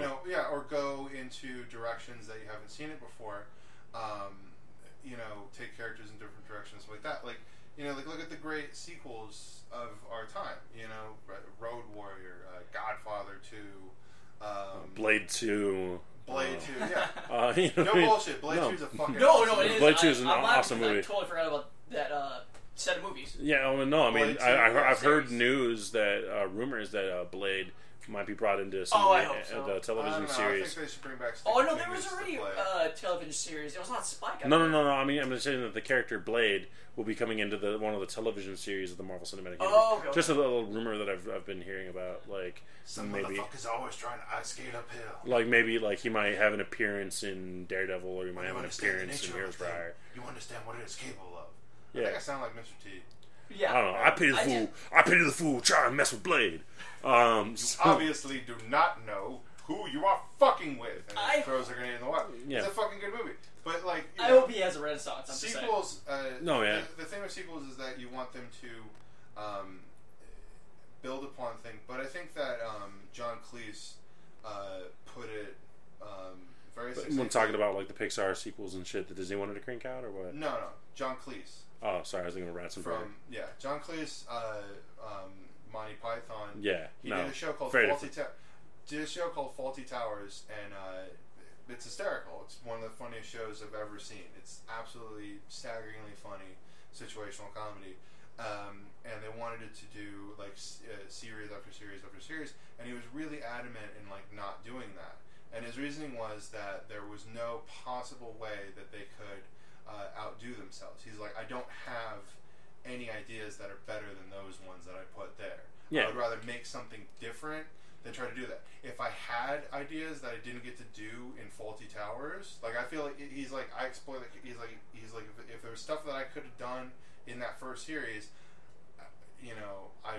Or go into directions that you haven't seen it before. Take characters in different directions like that. Like look at the great sequels of our time. Road Warrior, Godfather 2, Blade 2. Blade 2. Yeah. No bullshit. Blade 2 is a fucking No, awesome it is. Blade 2 is an I'm laughing awesome because movie. I totally forgot about that set of movies. Yeah, no, I mean, Blade 2, I've heard series. news that rumors that Blade might be brought into some Oh, I of hope so. the I television don't know, series. I think they should bring back. Oh no, Stick there was Fingers to already play. a television series. It was not Spike. No. I mean, I'm saying that the character Blade will be coming into one of the television series of the Marvel Cinematic Universe. Oh, okay. Just a little rumor that I've been hearing about, like Some maybe motherfucker's always trying to ice skate uphill. maybe he might have an appearance in Daredevil, or he might have an appearance in Heroes for Hire. You understand what it is capable of. I Yeah. think I sound like Mr. T. Yeah. I don't know. I pity the fool trying to mess with Blade. So- Obviously, do not know who you are fucking with, and I- throws a grenade in the water. Yeah. It's a fucking good movie, but I hope he has a renaissance. I'm just saying. sequels. No, yeah. The thing with sequels is that you want them to build upon things, but I think that John Cleese put it very succinctly. when talking about the Pixar sequels and shit that Disney wanted to crank out, or what? No, John Cleese. Oh, sorry, I was thinking of Rats and Fire. John Cleese, Monty Python. Yeah, He no, did a show called very Faulty Towers, and it's hysterical. It's one of the funniest shows I've ever seen. It's absolutely staggeringly funny situational comedy. And they wanted it to do series after series after series, and he was really adamant in not doing that. And his reasoning was that there was no possible way that they could outdo themselves. He's like, I don't have any ideas that are better than those ones that I put there. Yeah. I would rather make something different than try to do that. If I had ideas that I didn't get to do in Faulty Towers, I feel like he's like I exploit. He's like if there was stuff that I could have done in that first series, I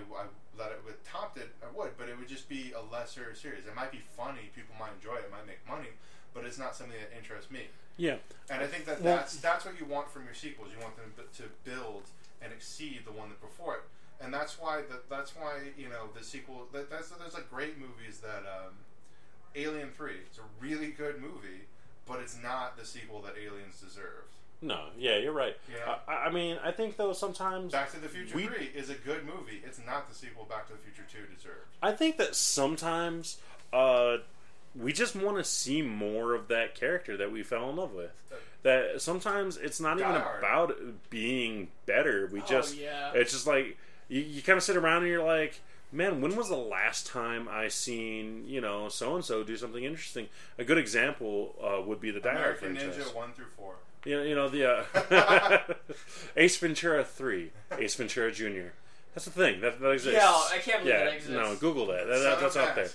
that it would topped it. I would, but it would just be a lesser series. It might be funny. People might enjoy it. It might make money, but it's not something that interests me. Yeah. And I think that that's what you want from your sequels. You want them to build and exceed the one that before it. And that's why the sequel. There's great movies that Alien 3. It's a really good movie, but it's not the sequel that Aliens deserved. No, yeah, you're right. Yeah. I mean, I think though sometimes Back to the Future 3 is a good movie. It's not the sequel Back to the Future 2 deserved. I think that sometimes we just want to see more of that character that we fell in love with. That sometimes it's not even about being better. It's just you kind of sit around and you're like, man, when was the last time I seen so and so do something interesting? A good example would be the Die Hard American franchise. Ninja 1 through 4. The Ace Ventura 3, Ace Ventura Jr. That's the thing that exists. Yeah, I can't believe that exists. No, Google that. That's out there.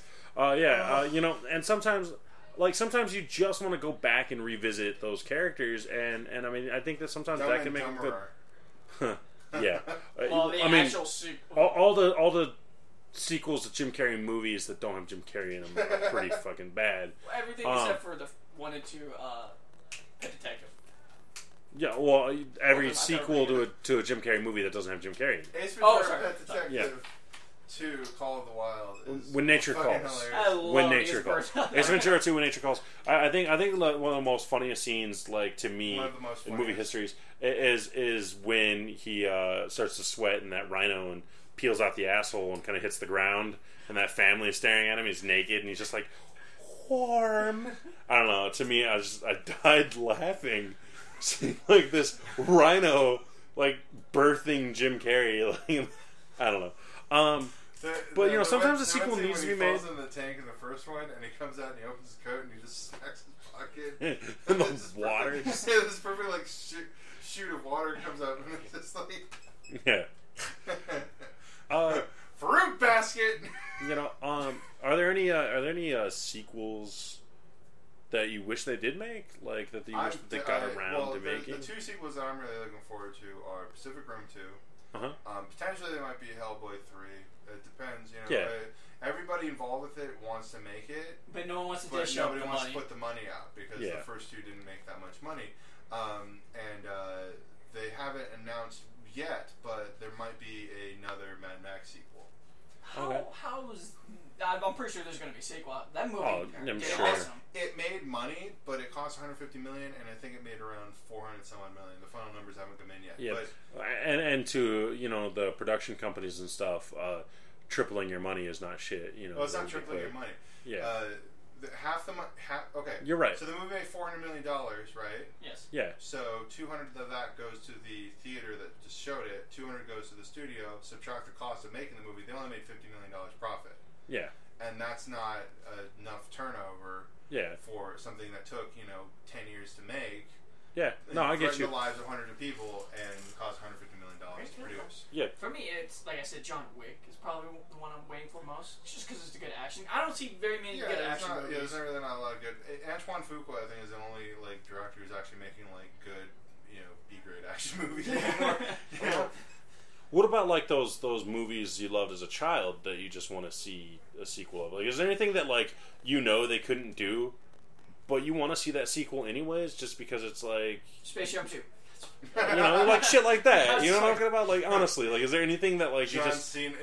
And sometimes you just want to go back and revisit those characters, and I mean, I think that sometimes Dumb that and can make Dumberer. a good. Yeah. Well, the I mean, actual sequel. all the sequels to Jim Carrey movies that don't have Jim Carrey in them are pretty fucking bad. Everything except for the 1 and 2, The Detective. Yeah, well, every Well, sequel to a Jim Carrey movie that doesn't have Jim Carrey in it. Ace Ventura, sorry. Pet Detective. Yeah. 2, Call of the Wild, is When Nature fucking Calls. hilarious. I love When his Nature Calls. personality. Ace Ventura 2, When Nature Calls. I think like, one of the most funniest scenes, like, to me, One of the most in movie histories is when he starts to sweat in that rhino and peels out the asshole and kind of hits the ground, and that family is staring at him. He's naked and he's just like, warm. I don't know. To me, I died laughing, seeing like this rhino like birthing Jim Carrey. Like, I don't know. But you know, sometimes a sequel needs to be made. He falls in the tank in the first one, and he comes out and he opens his coat and he just smacks his pocket. In the water. This perfect like shoot of water comes out, and it's just like Yeah. fruit basket. You know, are there any sequels that you wish they did make, like that you wish that they got around to making? The 2 sequels that I'm really looking forward to are Pacific Rim 2. Uh-huh. Potentially there might be Hellboy 3. It depends, you know. Yeah. Everybody involved with it wants to make it, But no one wants to but dish out nobody the wants money. to put the money out because Yeah. the first 2 didn't make that much money. They haven't announced yet, but there might be another Mad Max sequel. How's... I'm pretty sure there's going to be a sequel. That movie I'm did sure. awesome. It made money, but it cost $150 million, and I think it made around $400 some odd million. The final numbers haven't come in yet. Yeah, But and to, you know, the production companies and stuff, tripling your money is not shit. You know, well, it's not tripling your money. Yeah, Half the money. Okay, you're right. So the movie made $400 million, right? Yes. Yeah, So 200 of that goes to the theater that just showed it. 200 goes to the studio. Subtract the cost of making the movie. They only made $50 million profit, yeah, and that's not enough turnover yeah, for something that took 10 years to make. yeah. No, I get you. The lives of hundreds of people and cost $150 million to produce. Yeah, For me, it's, like I said, John Wick is probably the one I'm waiting for most. Just because it's a good action. I don't see very many good action movies. There's really not a lot of good. Antoine Fuqua, I think, is the only director who's actually making good, B-grade action movies anymore. What about like those movies you loved as a child that you just want to see a sequel of? Like, is there anything that they couldn't do, but you want to see that sequel anyways, just because it's like Space Jam 2. like shit like that? You know what I'm talking about? Like, honestly, like, is there anything that you John just Cena,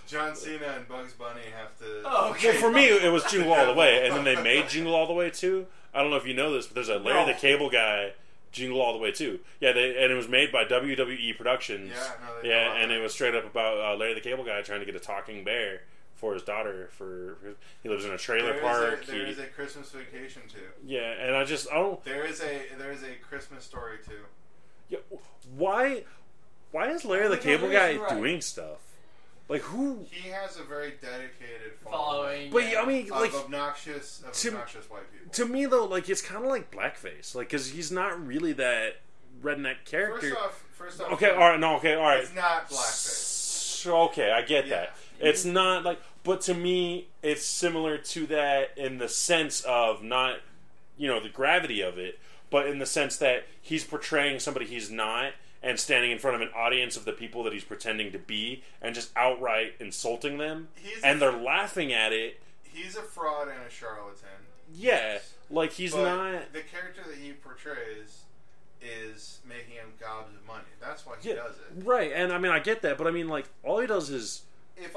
John Cena and Bugs Bunny have to. Oh, okay. Well, for me, it was Jingle All the Way, and then they made Jingle All the Way 2. I don't know if you know this, but there's a Larry the Cable Guy Jingle All the Way 2. Yeah, and it was made by WWE Productions. Yeah, and it was straight up about Larry the Cable Guy trying to get a talking bear for his daughter. He lives in a trailer park. There is a Christmas Vacation too. Yeah, and I don't. There is a Christmas Story too. Yeah, why is Larry the Cable Guy doing stuff? Like, who? He has a very dedicated Following. But I mean, of obnoxious white people. To me, though, like, it's kind of like blackface, like, because he's not really that redneck character. First off. Okay, all right. It's not blackface. Okay, I get that. It's not like, but to me, it's similar to that in the sense of not, the gravity of it, but in the sense that he's portraying somebody he's not, and standing in front of an audience of the people that he's pretending to be, and just outright insulting them, and they're laughing at it. He's a fraud and a charlatan. Yeah, like he's not. The character that he portrays is making him gobs of money. That's why he does it. Right, and I mean, I get that, but I mean, like, all he does is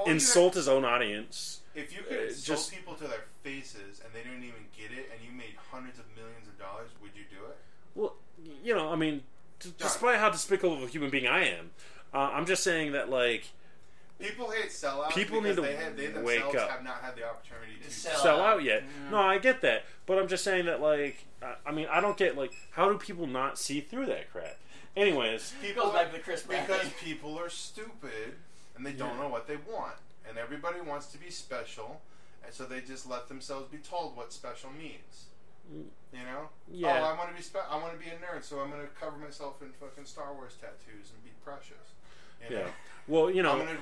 insult his own audience. If you could insult people to their faces and they didn't even get it, and you made hundreds of millions of dollars, would you do it? Well, I mean, despite how despicable of a human being I am, I'm just saying that, like, people hate sellouts. People need to they wake up. Have not had the opportunity to sell out yet. No, I get that, but I'm just saying that, like, I mean, I don't get, like, how do people not see through that crap? Anyways, Goes back to the Chris because people are stupid and they don't know what they want, and everybody wants to be special, and so they just let themselves be told what special means. Yeah. Oh, I want to be I want to be a nerd, so I'm going to cover myself in fucking Star Wars tattoos and be precious. Yeah. Well, I'm gonna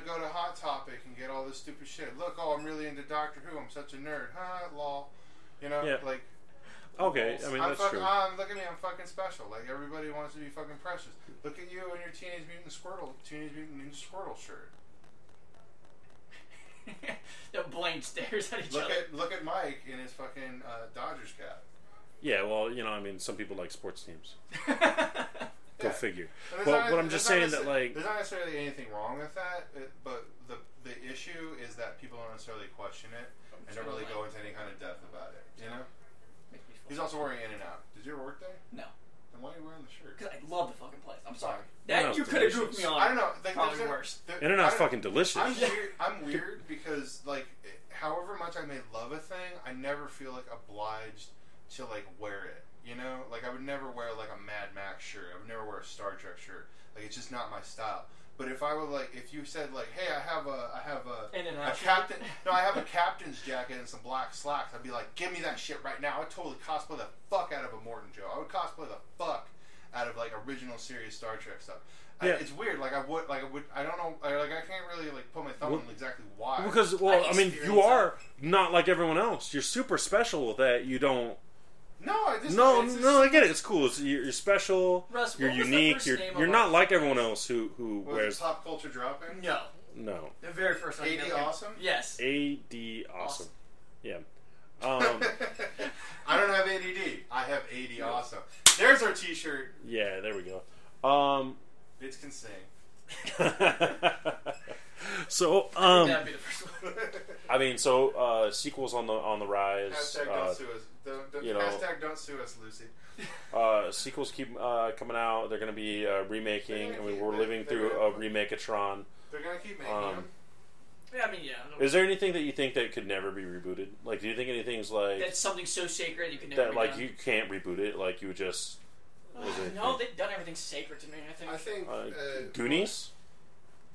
go to Hot Topic and get all this stupid shit. Look, I'm really into Doctor Who. I'm such a nerd. Lol. Like. Okay, I mean, that's true. Look at me, I'm fucking special. Like, everybody wants to be fucking precious. Look at you in your Teenage Mutant Ninja Squirtle shirt. Blaine stares at each other. Look at Mike in his fucking Dodgers cap. Yeah, well, I mean, some people like sports teams. Yeah, figure. And But I'm just saying that, like, there's not necessarily anything wrong with that, but the issue is that people don't necessarily question it and don't really go into any kind of depth about it. You know. He's also wearing In-N-Out. Did you ever work there? No. Then why are you wearing the shirt? Because I love the fucking place. I'm sorry. In-N-Out's That you could have delicious. grouped me on. I don't know. Probably worse. In-N-Out's fucking delicious. I'm weird because, like, however much I may love a thing, I never feel like obliged to, like, wear it. You know? Like, I would never wear, like, a Mad Max shirt. I would never wear a Star Trek shirt. Like, it's just not my style. But if I were, like, if you said, like, hey, I have a captain's jacket and some black slacks, I'd be like, give me that shit right now. I'd totally cosplay the fuck out of a Morton Joe. I would cosplay the fuck out of, like, original series Star Trek stuff. Yeah. It's weird. I don't know. I can't really, like, put my thumb on exactly why. Because, well, I mean, you are not like everyone else. You're super special that you don't. No, I get it. It's cool. You're special. Russ, you're what was the unique. first You're name you're of not our like podcast? everyone else who Was wears. it Pop Culture Dropping? No. No. The very first one. AD Awesome? Yes. AD awesome. Yeah. I don't have ADD. I have AD Awesome. There's our T-shirt. Yeah. There we go. Bitch can sing. So That'd be the first one. I mean, so sequels on the rise. Hashtag don't sue us. Hashtag don't sue us, Lucy. Sequels keep coming out. They're going to be remaking. I mean, we're living they're through gonna- a remake-a-tron. They're gonna keep making them. Yeah, I mean, yeah. Is there anything that you think that could never be rebooted? Like, do you think anything's like That's something so sacred you can never that? be Like, done. you can't reboot it. Like, you would just. No, they've done everything sacred to me. I think. Goonies.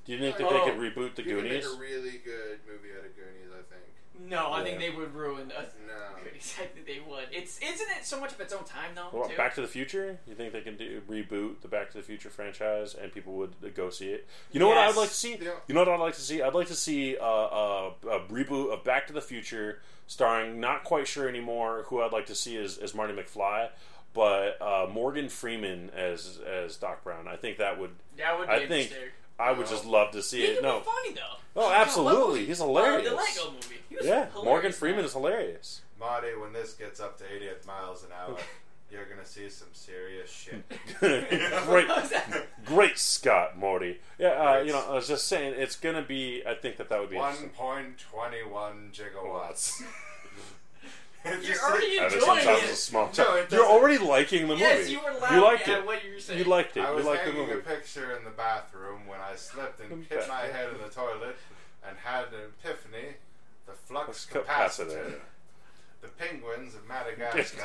Do you think that Oh. they could reboot the You could Goonies? make a really good movie out of Goonies, I think. No, I Yeah. think they would ruin us. No. Goonies. I think they would. Isn't it so much of its own time though? Well, too? Back to the Future. You think they can reboot the Back to the Future franchise and people would go see it? You know what I would like to see? Yeah. You know what I'd like to see? I'd like to see a reboot of Back to the Future starring, not quite sure anymore who I'd like to see as Marty McFly, but Morgan Freeman as Doc Brown. I think that would. That would be interesting. I would just love to see He it. could No. be funny though. Oh, absolutely. He's hilarious. The Lego movie. He was Yeah, hilarious, Morgan Freeman man. is hilarious. Marty, when this gets up to 88 miles an hour, you're gonna see some serious shit. Great Scott, Morty. Yeah, you know, I was just saying, it's gonna be. I think that would be 1.21 gigawatts. You're already That enjoying sounds it. a small. No, it You're doesn't. already liking the movie. Yes, you were laughing You liked at it. what you were saying. You liked it. I You was liked the hanging a movie. picture in the bathroom when I slipped and hit my head in the toilet and had an epiphany. The flux capacitor. The penguins of Madagascar.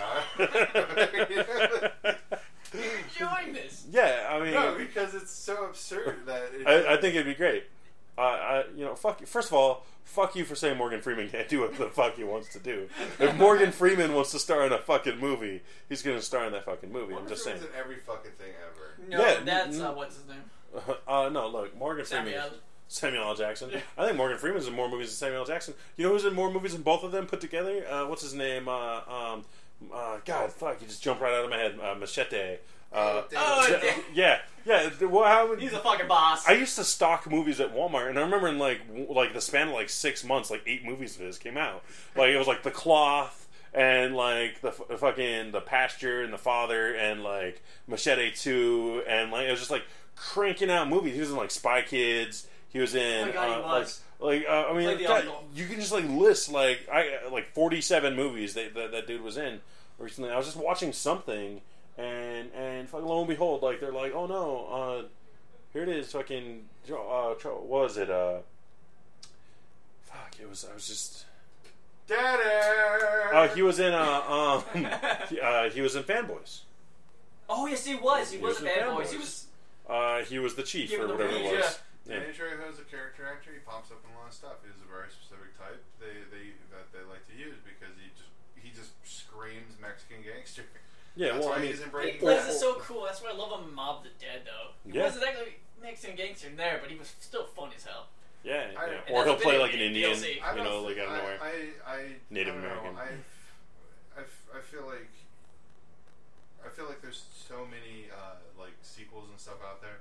Enjoying this. Yeah, I mean, No, because it's so absurd that I think it'd be great. You know, fuck you. First of all, fuck you for saying Morgan Freeman can't do what the fuck he wants to do. If Morgan Freeman wants to star in a fucking movie, he's going to star in that fucking movie. I'm just saying. in every fucking thing ever. No, Yeah, that's what's his name? No, look, Morgan Freeman. Samuel. Samuel L. Jackson. I think Morgan Freeman's in more movies than Samuel L. Jackson. You know who's in more movies than both of them put together? What's his name? God, fuck, you just jumped right out of my head. Machete. damn. Yeah. Well, how would, He's a fucking boss. I used to stock movies at Walmart, and I remember in like the span of like 6 months, like 8 movies of his came out. Like it was like The Cloth, and like the fucking The Pasture, and The Father, and like Machete 2, and like it was just like cranking out movies. He was in like Spy Kids. He was in. Oh my God, he was. I mean, Like the God, uncle. you can just like list like 47 movies that dude was in recently. I was just watching something, and fucking lo and behold, like they're like, oh no, here it is, fucking. What was it? Fuck, it was. I was just. Daddy! He was in he was in Fanboys. Oh yes, he was. He He was was a in bad Fanboys. boy. He was. He was the chief Give or him the whatever it range, was. Yeah. Danny Trejo is a character actor. He pops up in a lot of stuff. He's a very specific type that they like to use because he just screams Mexican gangster. Yeah, That's well, why I mean, he's in He Breaking plays Bad. it so cool. That's why I love him in Mob the Dead, though. He Yeah. wasn't exactly Mexican gangster in there, but he was still fun as hell. yeah, I- yeah. And Or that's he'll a play video like an game Indian, DLC. you know, like out of nowhere. Native I don't know. American. I feel like there's so many like sequels and stuff out there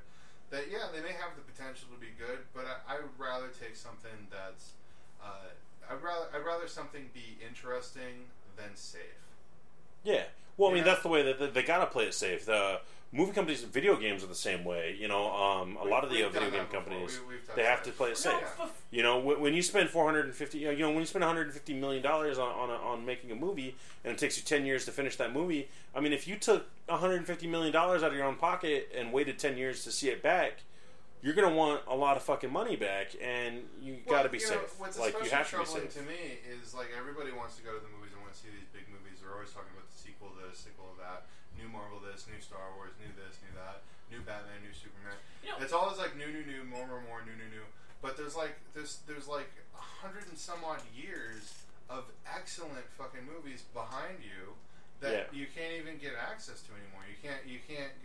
that they may have the potential to be good, but I would rather take something that's I'd rather something be interesting than safe. Yeah. Well, I mean, Yeah. that's the way that they gotta play it safe. The movie companies, video games are the same way. You know, a lot of the video game companies, they have to play it safe. You know, when you spend when you spend $150 million on making a movie, and it takes you 10 years to finish that movie. I mean, if you took $150 million out of your own pocket and waited 10 years to see it back, you're gonna want a lot of fucking money back, and you got to be safe. What's like you have to be troubling safe. to me is like everybody wants to go to the movies and want to see these big movies. They're always talking about the sequel to this, sequel to that, new Marvel this, new Star Wars, new this, new that, new Batman, new Superman. It's always like new, more, new. But there's like 100 and some odd years of excellent fucking movies behind you that you can't even get access to anymore. You can't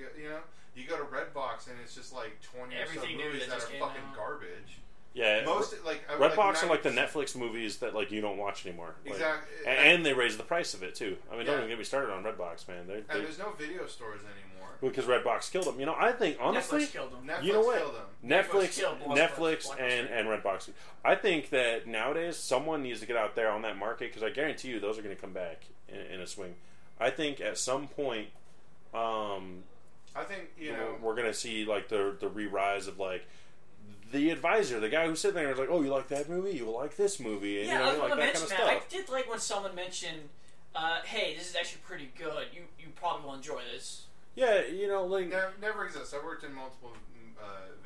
get, you go to Redbox and it's just like 20 or so movies that are fucking garbage. Yeah, Redbox are like the Netflix movies that like you don't watch anymore. Exactly, and they raise the price of it too. I mean, don't even get me started on Redbox, man. And there's no video stores anymore because Redbox killed them. You know, I think honestly, Netflix killed them. You know what? Killed them. Netflix, and Redbox. I think that nowadays someone needs to get out there on that market because I guarantee you those are going to come back in a swing. I think at some point, I think we're going to see like the re-rise of like. The advisor, the guy who's sitting there, was like, "Oh, you like that movie? You will like this movie." And, I was like going to that mention kind of that. stuff. I did like when someone mentioned, "Hey, this is actually pretty good. You probably will enjoy this." Yeah, like never exists. I worked in multiple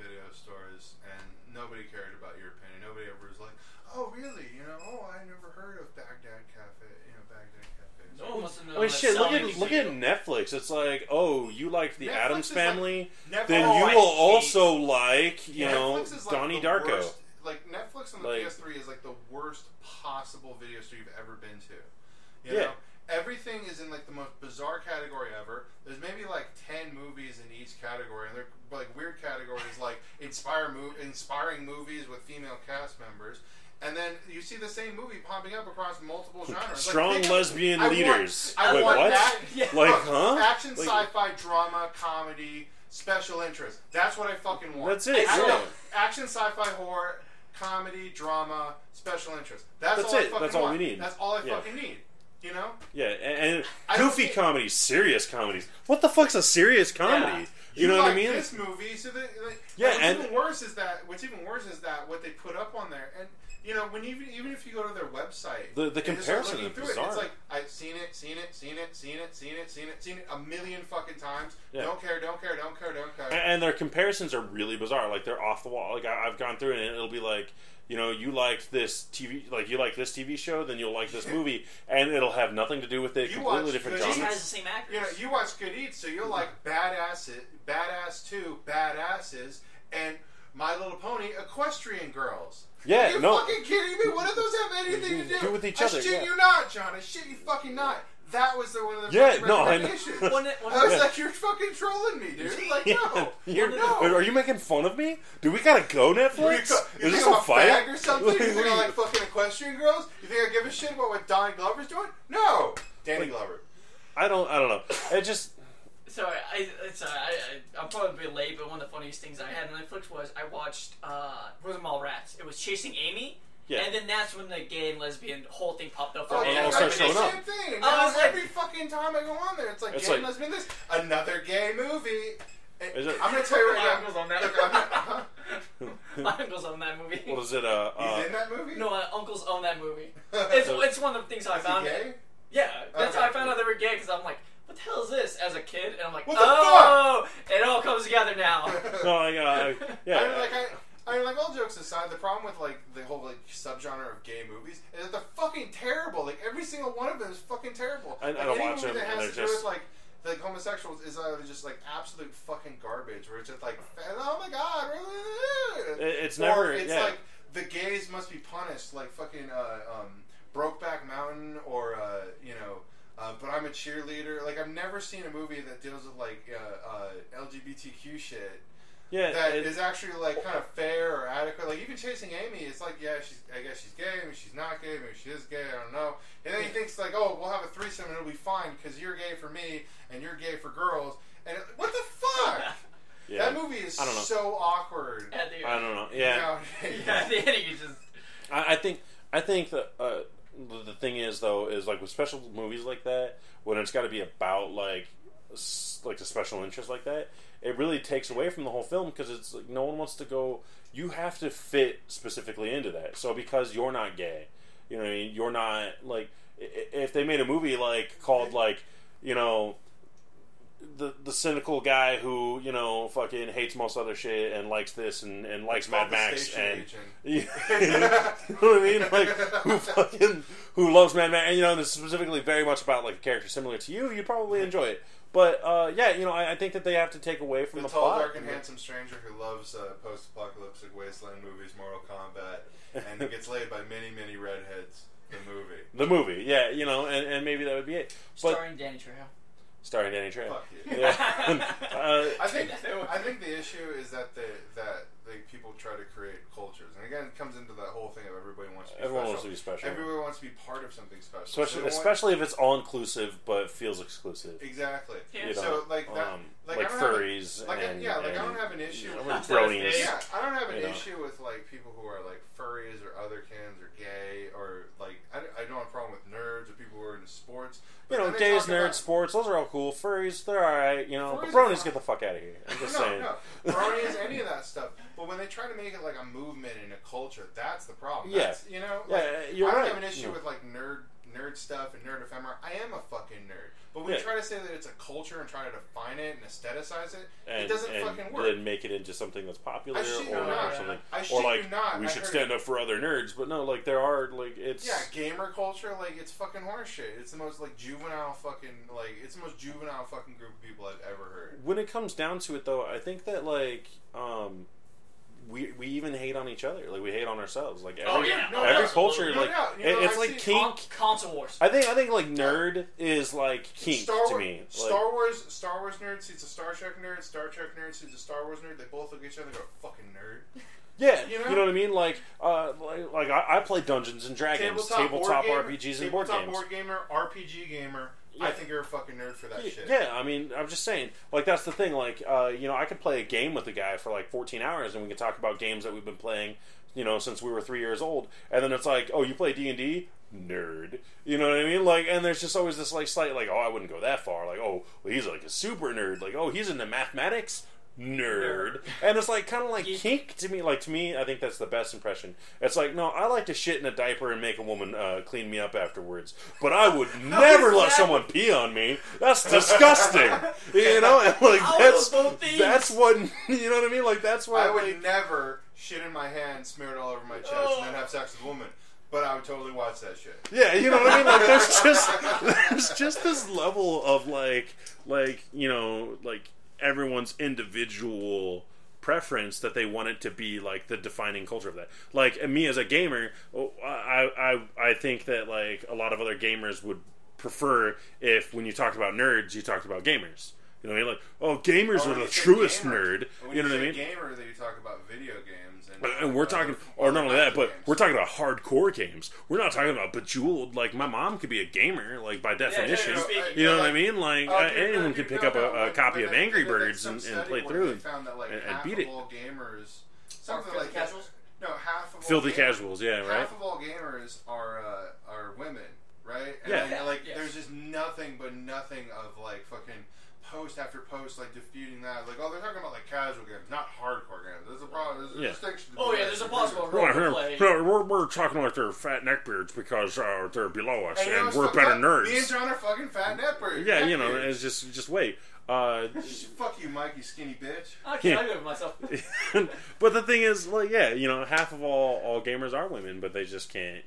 video stores, and nobody cared about your opinion. Nobody ever was like, "Oh, really? I never heard of Baghdad Cafe. Baghdad Cafe." No one wants to know. I mean, shit. Look at Netflix. It's like, oh, you liked the Addams Family, then you will also like, Donnie Darko. Worst, like Netflix on the PS3 is like the worst possible video store you've ever been to. You know? Everything is in like the most bizarre category ever. There's maybe like 10 movies in each category, and they're like weird categories like inspiring movies with female cast members. And then you see the same movie popping up across multiple genres. Strong lesbian leaders. I want what? that. Yeah. Like, huh? Action, sci-fi, drama, comedy, special interest. That's what I fucking want. That's it. Action, sci-fi, horror, comedy, drama, special interest. That's all it. That's all we need. That's all I fucking need. Yeah, and goofy comedies, serious comedies. What the fuck's a serious comedy? Yeah. You know what I mean? This movie, so what's even worse is that what they put up on there, and when even if you go to their website, the comparison is bizarre. It's like I've seen it a million fucking times. Yeah. Don't care. And their comparisons are really bizarre. Like they're off the wall. Like I've gone through it, and it'll be like. You like this TV show, then you'll like this movie, and it'll have nothing to do with it. Completely different genres. It has the same actors. You watch Good Eats, so you'll like Badass 2, Badasses, and My Little Pony, Equestrian Girls. Yeah, Are you fucking kidding me? What do those have anything to do with each other? I shit you not, John. I shit you fucking not. That was one of the recommendations. I was like, you're fucking trolling me, dude. Like, no. Are you making fun of me? Do we gotta go, Netflix? Is this a fight or something? You think I like fucking Equestrian Girls? You think I give a shit about what Donnie Glover's doing? No, Danny Glover. I don't know. It just. Sorry, I'll probably be late, but one of the funniest things I had on Netflix was I watched Mallrats. It was Chasing Amy. Yeah. And then that's when the gay and lesbian whole thing popped up. It all starts showing up. Same thing. Every fucking time I go on there, it's like gay and lesbian this. Another gay movie. I'm going to tell you right now. My uncle's on that movie. What is it? He's in that movie? No, my uncles own that movie. It's one of the things I found. Is he gay? Yeah, that's how I found out they were gay, because I'm like, what the hell is this? As a kid, and I'm like, what the fuck? It all comes together now. I mean, like, all jokes aside, the problem with, like, the whole, like, subgenre of gay movies is that they're fucking terrible. Like, every single one of them is fucking terrible. I don't watch them, that has to do with, like homosexuals is just, like, absolute fucking garbage, where it's just, like, oh my god, it's never, it's like, the gays must be punished, like, fucking, Brokeback Mountain, or, but I'm a cheerleader. Like, I've never seen a movie that deals with, like, LGBTQ shit. Yeah, that is actually like kind of fair or adequate. Like even Chasing Amy, it's like I guess she's gay, maybe she's not gay, maybe she is gay, I don't know. And then he thinks like, oh, we'll have a threesome and it'll be fine because you're gay for me and you're gay for girls. And what the fuck? Yeah. That movie is so awkward. I don't know. Yeah. At the end, you just. I think that the thing is though is like with special movies like that when it's got to be about like like a special interest like that, it really takes away from the whole film because it's like no one wants to go. You have to fit specifically into that. So because you're not gay, you know what I mean? You're not like if they made a movie like called like you know. The cynical guy who fucking hates most other shit and likes this and likes Mad Max and you know what I mean, like who loves Mad Max, and this is specifically very much about like a character similar to you. You'd probably enjoy it, but I think that they have to take away from the tall, plot. Dark and handsome stranger who loves post-apocalyptic wasteland movies, Mortal Kombat, and gets laid by many redheads. The movie, yeah, and maybe that would be it. But, starring Danny Trejo. Starring Danny Trejo. Fuck you. Yeah. I think the issue is that people try to create cultures, and again, it comes into that whole thing of everybody wants to be Everyone special. wants to be special. Everyone wants to be part of something special. Especially if it's all inclusive but feels exclusive. Exactly. Yeah. So like that, like furries I don't have an issue with bronies. Yeah, I don't have an issue with like people who are like furries or otherkins or gay or like I don't have a problem with nerds or people who are into sports. Gays, nerds, sports, those are all cool. Furries, they're alright, but bronies, get the fuck out of here. I'm just saying. No, bronies, any of that stuff. But when they try to make it like a movement and a culture, that's the problem. Yeah. You're I don't right. have an issue with like nerd stuff and nerd ephemera. I am a fucking nerd. But when you try to say that it's a culture and try to define it and aesthetize it, it doesn't fucking work. And then make it into something that's popular or something. Or like, we should stand up for other nerds. But no, like, there are, like, it's... Yeah, gamer culture, like, it's fucking horseshit. It's the most, like, juvenile fucking group of people I've ever heard. When it comes down to it, though, I think that, like, we even hate on each other. Like, we hate on ourselves. Like, every culture, it's like kink. Console wars. I think like nerd is like kink to me. Star Wars nerd sees a Star Trek nerd. Star Trek nerd sees a Star Wars nerd. They both look at each other and go, "Fucking nerd." Yeah, you know what I mean. Like I play Dungeons and Dragons, tabletop RPGs, and board games. Tabletop board gamer, RPG gamer. Yeah. I think you're a fucking nerd for that shit. Yeah, I mean, I'm just saying. Like, that's the thing. Like, I could play a game with a guy for like 14 hours, and we can talk about games that we've been playing, since we were 3 years old. And then it's like, oh, you play D&D? Nerd. You know what I mean? Like, and there's just always this like slight like, oh, I wouldn't go that far. Like, oh, well, he's like a super nerd. Like, oh, he's into mathematics. Nerd. And it's like kind of like kink to me. Like, to me, I think that's the best impression. It's like, no, I like to shit in a diaper and make a woman clean me up afterwards, but I would never let someone pee on me. That's disgusting. And like that's what you know what I mean. Like, that's why I would never shit in my hand, smear it all over my chest, and then have sex with a woman. But I would totally watch that shit. Yeah, you know what I mean? Like, there's just this level of like everyone's individual preference that they want it to be like the defining culture of that. Like, me as a gamer, I think that like a lot of other gamers would prefer if when you talked about nerds, you talked about gamers. You know what I mean? Like, oh, gamers are the truest nerd. You know what I mean? Gamer, that you talk about video games. And we're talking, or not only that, but we're talking about hardcore games. We're not talking about Bejeweled. Like, my mom could be a gamer, like, by definition. You know what I mean? Like, anyone could pick up a copy of Angry Birds and play through and beat it. All gamers, something like casuals? No, half of all filthy casuals, yeah, right? Half of all gamers are women, right? And there's just nothing of like fucking post after post, like disputing that, like, oh, they're talking about like casual games, not hardcore games. There's a problem. There's a distinction. There's a possible role to play. We're talking like they're fat neckbeards because they're below us, and we're better nerds. Me and John are fucking fat neckbeards. Yeah, it's just wait. Fuck you, Mike, you skinny bitch. I can't do it myself. But the thing is, like, half of all gamers are women, but they just can't,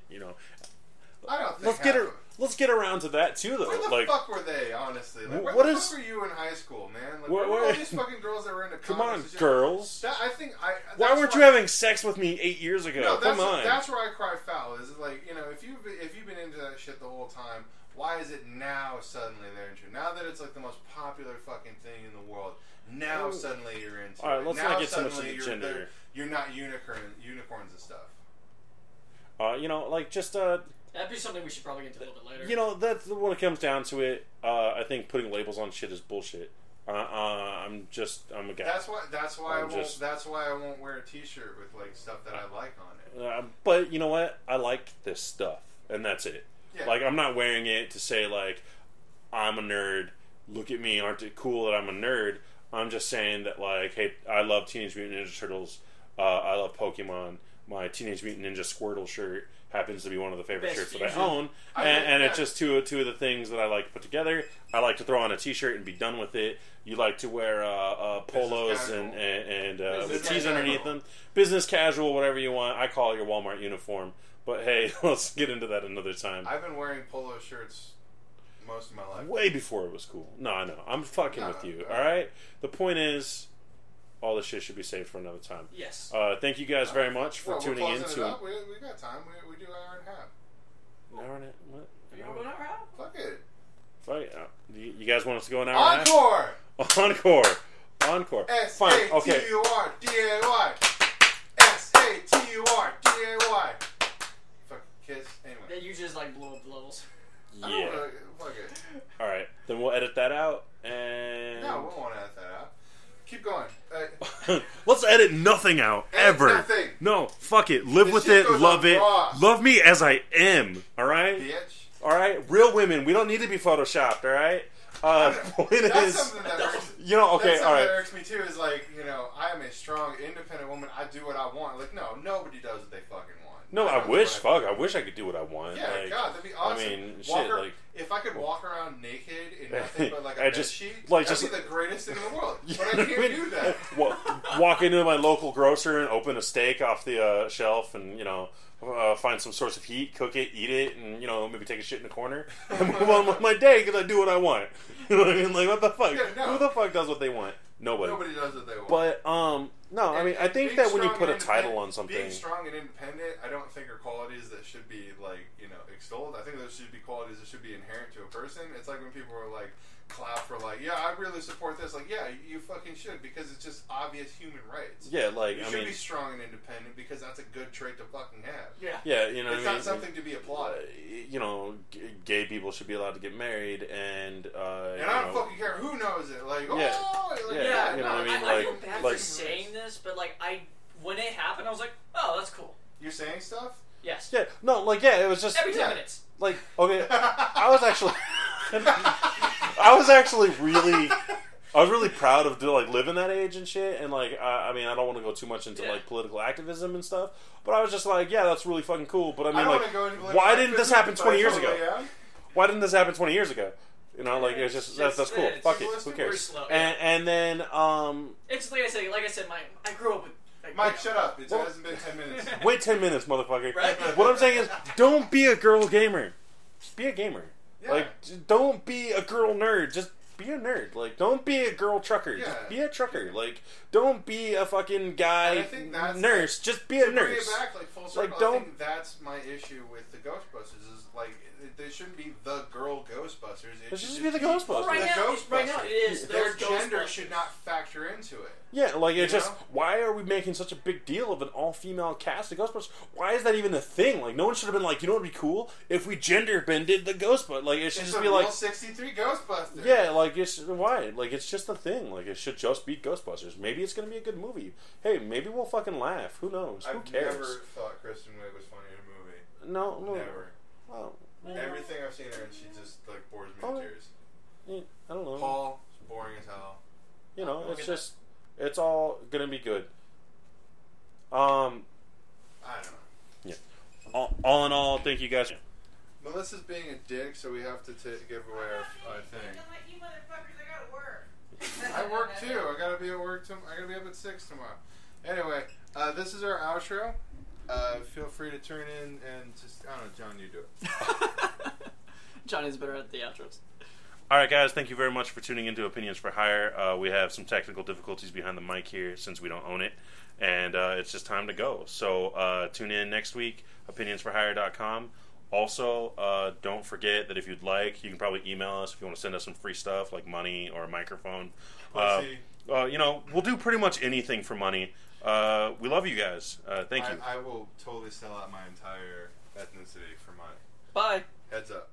I don't think Let's get around to that too, though. Where the fuck were they, honestly? Like, where the fuck were you in high school, man? Like, where were all these fucking girls that were into comics? Come on, girls. Why weren't you having sex with me 8 years ago? No, come on. That's where I cry foul. Is like, if you've been into that shit the whole time, why is it now suddenly they're into it? Now that it's like the most popular fucking thing in the world, now suddenly you're into it. All right, let's not get so much into gender. You're not unicorns and stuff. That'd be something we should probably get into a little bit later. That's when it comes down to it. I think putting labels on shit is bullshit. I'm a guy. That's why I won't wear a T-shirt with like stuff that I like on it. But you know what? I like this stuff, and that's it. Yeah. Like, I'm not wearing it to say like I'm a nerd look at me, aren't it cool that I'm a nerd? I'm just saying that, like, hey, I love Teenage Mutant Ninja Turtles. I love Pokemon. My Teenage Mutant Ninja Squirtle shirt happens to be one of the favorite shirts that I own. And it's just two of the things that I like to put together. I like to throw on a t-shirt and be done with it. You like to wear polos and the tees underneath them. Business casual, whatever you want. I call it your Walmart uniform. But hey, let's get into that another time. I've been wearing polo shirts most of my life. Way before it was cool. No, I know. I'm fucking with you. All right? The point is, all this shit should be saved for another time. Yes. Thank you guys very much for tuning in to. We got time. We do an hour and a half. An hour and a half? What? You want to go an hour and a half? Fuck it. Fuck it. You guys want us to go an hour and a half? Encore. Fine. Okay. S-A-T-U-R-D-A-Y. S-A-T-U-R-D-A-Y. Fuck kiss. Anyway. Then you just like blow up the levels. Yeah. Fuck it. All right. Then we'll edit that out. And no, we won't edit that out. Keep going. Let's edit nothing out ever. Nothing. No, fuck it. Live with it. Love it. Love me as I am. All right. Bitch. All right. Real women. We don't need to be photoshopped. All right. Point that's is, something that irks, okay, all right. That irks me too. Is like, I am a strong, independent woman. I do what I want. Like, no, nobody does what they fucking want. No, I wish I could do what I want. Yeah, like, God, that'd be awesome. I mean, shit, if I could walk around naked in nothing but like a bed sheet, that'd be the greatest thing in the world. But I can't do that. Walk into my local grocer and open a steak off the shelf, and find some source of heat, cook it, eat it, and maybe take a shit in the corner, and move on with my day because I do what I want. You know what I mean? Like, what the fuck? Yeah, no. Who the fuck does what they want? Nobody. Nobody does what they want. But no, I mean, I think that when you put a title on something, being strong and independent, I don't think are qualities that should be extolled. I think those should be qualities that should be inherent to a person. It's like when people are like clap for yeah, I really support this. Like, yeah, you fucking should, because it's just obvious human rights. Yeah, like you should be strong and independent because that's a good trait to fucking have. Yeah, yeah, it's not something to be applauded. Gay people should be allowed to get married, and I don't fucking care who knows it. Like, yeah, yeah, you know what I mean? I feel bad for saying this, but when it happened, I was like, oh, that's cool. You're saying stuff? Yes. Yeah. No, it was just every 10 minutes. Like, okay, I was actually really proud of living that age and shit, and I mean, I don't want to go too much into political activism and stuff, but I was just like, yeah, that's really fucking cool. But I mean, why didn't this happen 20 years ago? Why didn't this happen 20 years ago? It's just that's cool. Fuck it. Who cares? Slow, and then it's like I said, I grew up with. Mike, shut up. It hasn't been 10 minutes. Wait 10 minutes, motherfucker. Right? What I'm saying is, don't be a girl gamer. Be a gamer. Yeah. Don't be a girl nerd. Just be a nerd. Don't be a girl trucker. Yeah. Just be a trucker. Don't be a fucking guy nurse. Just be a nurse. Bring it back full circle. I think that's my issue with the Ghostbusters. Is they shouldn't be the girl Ghostbusters. It should just be the Ghostbusters. Right now it is. Their gender should not factor into it. Yeah, it's just, why are we making such a big deal of an all-female cast of Ghostbusters? Why is that even a thing? No one should have been you know what would be cool? If we gender bended the Ghostbusters. It should just be 63 Ghostbusters. Yeah, why? It's just a thing. It should just be Ghostbusters. Maybe it's going to be a good movie. Hey, maybe we'll fucking laugh. Who knows? Who cares? I've never thought Kristen Wiig was funny in a movie. No. Never. Well, everything I've seen her in, she just bores me to tears. Yeah, I don't know. Paul, boring as hell. It's just, it's all gonna be good. I don't know. Yeah. All in all, thank you guys. Melissa's being a dick, so we have to give away our thing. You motherfuckers, I gotta work. I work too. I gotta be at work. I gotta be up at 6 tomorrow. Anyway, this is our outro. Feel free to turn in and just, I don't know, John, you do it. Johnny's better at the outros. All right, guys, thank you very much for tuning into Opinions for Hire. We have some technical difficulties behind the mic here since we don't own it, and it's just time to go. So tune in next week, opinionsforhire.com. Also, don't forget that if you'd like, you can probably email us if you want to send us some free stuff like money or a microphone. We'll do pretty much anything for money. We love you guys. Thank you. I will totally sell out my entire ethnicity for money. Bye. Heads up.